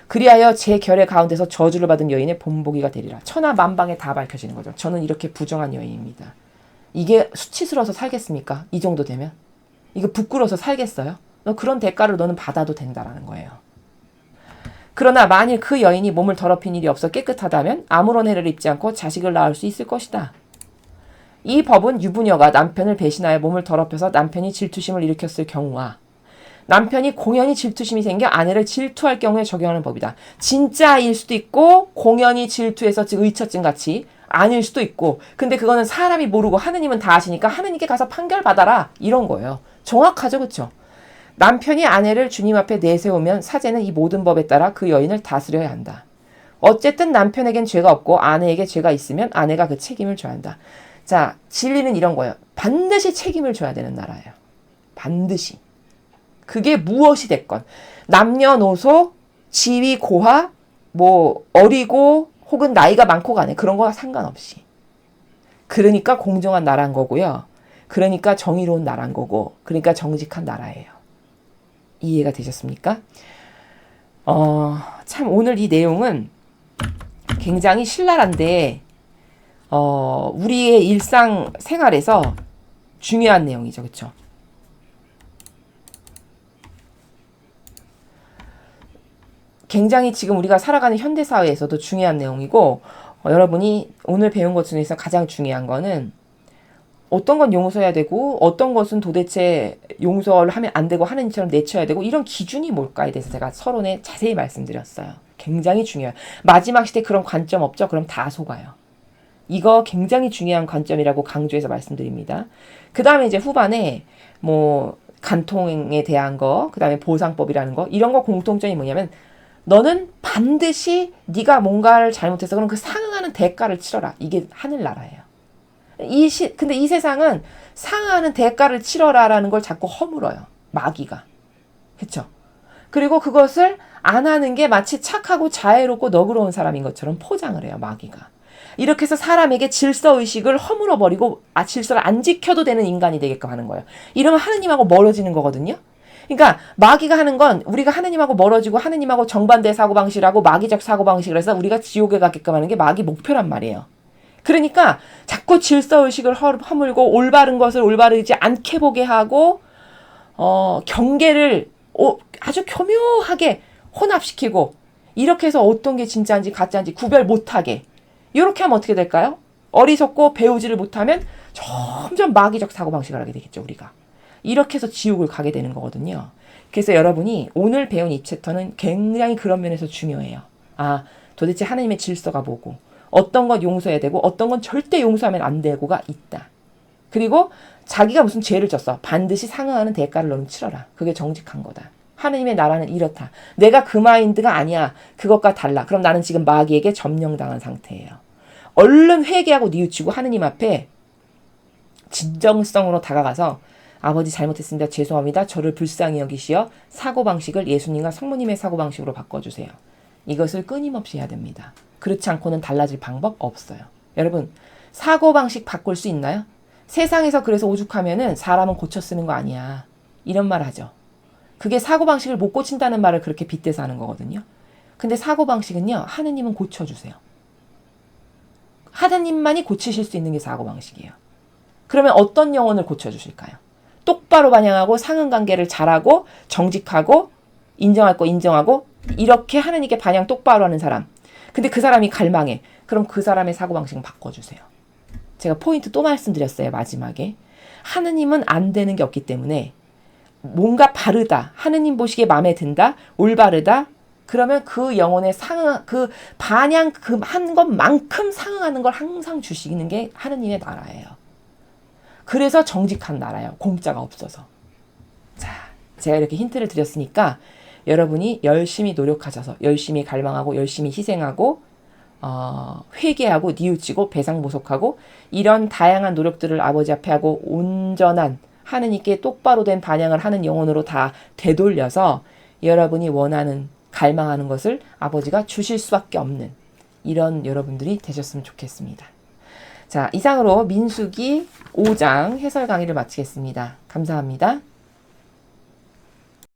Speaker 1: 그리하여 제 결의 가운데서 저주를 받은 여인의 본보기가 되리라. 천하만방에 다 밝혀지는 거죠. 저는 이렇게 부정한 여인입니다. 이게 수치스러워서 살겠습니까? 이 정도 되면? 이거 부끄러워서 살겠어요? 너 그런 대가를 너는 받아도 된다라는 거예요. 그러나 만일 그 여인이 몸을 더럽힌 일이 없어 깨끗하다면 아무런 해를 입지 않고 자식을 낳을 수 있을 것이다. 이 법은 유부녀가 남편을 배신하여 몸을 더럽혀서 남편이 질투심을 일으켰을 경우와 남편이 공연히 질투심이 생겨 아내를 질투할 경우에 적용하는 법이다. 진짜일 수도 있고 공연히 질투해서 의처증 같이 아닐 수도 있고 근데 그거는 사람이 모르고 하느님은 다 아시니까 하느님께 가서 판결받아라 이런 거예요. 정확하죠. 그렇죠? 남편이 아내를 주님 앞에 내세우면 사제는 이 모든 법에 따라 그 여인을 다스려야 한다. 어쨌든 남편에겐 죄가 없고 아내에게 죄가 있으면 아내가 그 책임을 져야 한다. 자, 진리는 이런 거예요. 반드시 책임을 져야 되는 나라예요. 반드시. 그게 무엇이 됐건 남녀노소, 지위, 고하, 뭐 어리고 혹은 나이가 많고가 아니에요. 그런 거와 상관없이. 그러니까 공정한 나라인 거고요. 그러니까 정의로운 나라인 거고 그러니까 정직한 나라예요. 이해가 되셨습니까? 참 오늘 이 내용은 굉장히 신랄한데 우리의 일상 생활에서 중요한 내용이죠. 그렇죠? 굉장히 지금 우리가 살아가는 현대사회에서도 중요한 내용이고 여러분이 오늘 배운 것 중에서 가장 중요한 거는 어떤 건 용서해야 되고 어떤 것은 도대체 용서를 하면 안 되고 하느님처럼 내쳐야 되고 이런 기준이 뭘까에 대해서 제가 서론에 자세히 말씀드렸어요. 굉장히 중요해요. 마지막 시대 그런 관점 없죠? 그럼 다 속아요. 이거 굉장히 중요한 관점이라고 강조해서 말씀드립니다. 그 다음에 이제 후반에 뭐 간통에 대한 거, 그 다음에 보상법이라는 거 이런 거 공통점이 뭐냐면 너는 반드시 네가 뭔가를 잘못해서 그럼 그 상응하는 대가를 치러라. 이게 하늘나라예요. 근데 이 세상은 상응하는 대가를 치러라라는 걸 자꾸 허물어요. 마귀가. 그쵸? 그리고 그것을 안 하는 게 마치 착하고 자애롭고 너그러운 사람인 것처럼 포장을 해요. 마귀가. 이렇게 해서 사람에게 질서의식을 허물어버리고 질서를 안 지켜도 되는 인간이 되게끔 하는 거예요. 이러면 하느님하고 멀어지는 거거든요. 그러니까 마귀가 하는 건 우리가 하느님하고 멀어지고 하느님하고 정반대 사고방식이라고 마귀적 사고방식을 해서 우리가 지옥에 가게끔 하는 게 마귀 목표란 말이에요. 그러니까 자꾸 질서의식을 허물고 올바른 것을 올바르지 않게 보게 하고 경계를 아주 교묘하게 혼합시키고 이렇게 해서 어떤 게 진짜인지 가짜인지 구별 못하게 이렇게 하면 어떻게 될까요? 어리석고 배우지를 못하면 점점 마귀적 사고방식을 하게 되겠죠. 우리가. 이렇게 해서 지옥을 가게 되는 거거든요. 그래서 여러분이 오늘 배운 이 챕터는 굉장히 그런 면에서 중요해요. 아, 도대체 하나님의 질서가 뭐고 어떤 건 용서해야 되고 어떤 건 절대 용서하면 안 되고가 있다. 그리고 자기가 무슨 죄를 졌어. 반드시 상응하는 대가를 너는 치러라. 그게 정직한 거다. 하느님의 나라는 이렇다. 내가 그 마인드가 아니야. 그것과 달라. 그럼 나는 지금 마귀에게 점령당한 상태예요. 얼른 회개하고 뉘우치고 하느님 앞에 진정성으로 다가가서 아버지 잘못했습니다. 죄송합니다. 저를 불쌍히 여기시어 사고방식을 예수님과 성모님의 사고방식으로 바꿔주세요. 이것을 끊임없이 해야 됩니다. 그렇지 않고는 달라질 방법 없어요. 여러분, 사고방식 바꿀 수 있나요? 세상에서 그래서 오죽하면은 사람은 고쳐 쓰는 거 아니야. 이런 말 하죠. 그게 사고방식을 못 고친다는 말을 그렇게 빗대서 하는 거거든요. 근데 사고방식은요, 하느님은 고쳐주세요. 하느님만이 고치실 수 있는 게 사고방식이에요. 그러면 어떤 영혼을 고쳐주실까요? 똑바로 반영하고 상응관계를 잘하고 정직하고 인정할 거 인정하고 이렇게 하느님께 반영 똑바로 하는 사람. 근데 그 사람이 갈망해. 그럼 그 사람의 사고방식은 바꿔주세요. 제가 포인트 또 말씀드렸어요. 마지막에. 하느님은 안 되는 게 없기 때문에 뭔가 바르다. 하느님 보시기에 마음에 든다. 올바르다. 그러면 그 영혼의 그 반향 그 한 것만큼 상응하는 걸 항상 주시는 게 하느님의 나라예요. 그래서 정직한 나라예요. 공짜가 없어서. 자, 제가 이렇게 힌트를 드렸으니까 여러분이 열심히 노력하셔서 열심히 갈망하고 열심히 희생하고 회개하고 뉘우치고 배상보속하고 이런 다양한 노력들을 아버지 앞에 하고 온전한 하느님께 똑바로 된 반향을 하는 영혼으로 다 되돌려서 여러분이 원하는 갈망하는 것을 아버지가 주실 수밖에 없는 이런 여러분들이 되셨으면 좋겠습니다. 자, 이상으로 민수기 5장 해설 강의를 마치겠습니다. 감사합니다.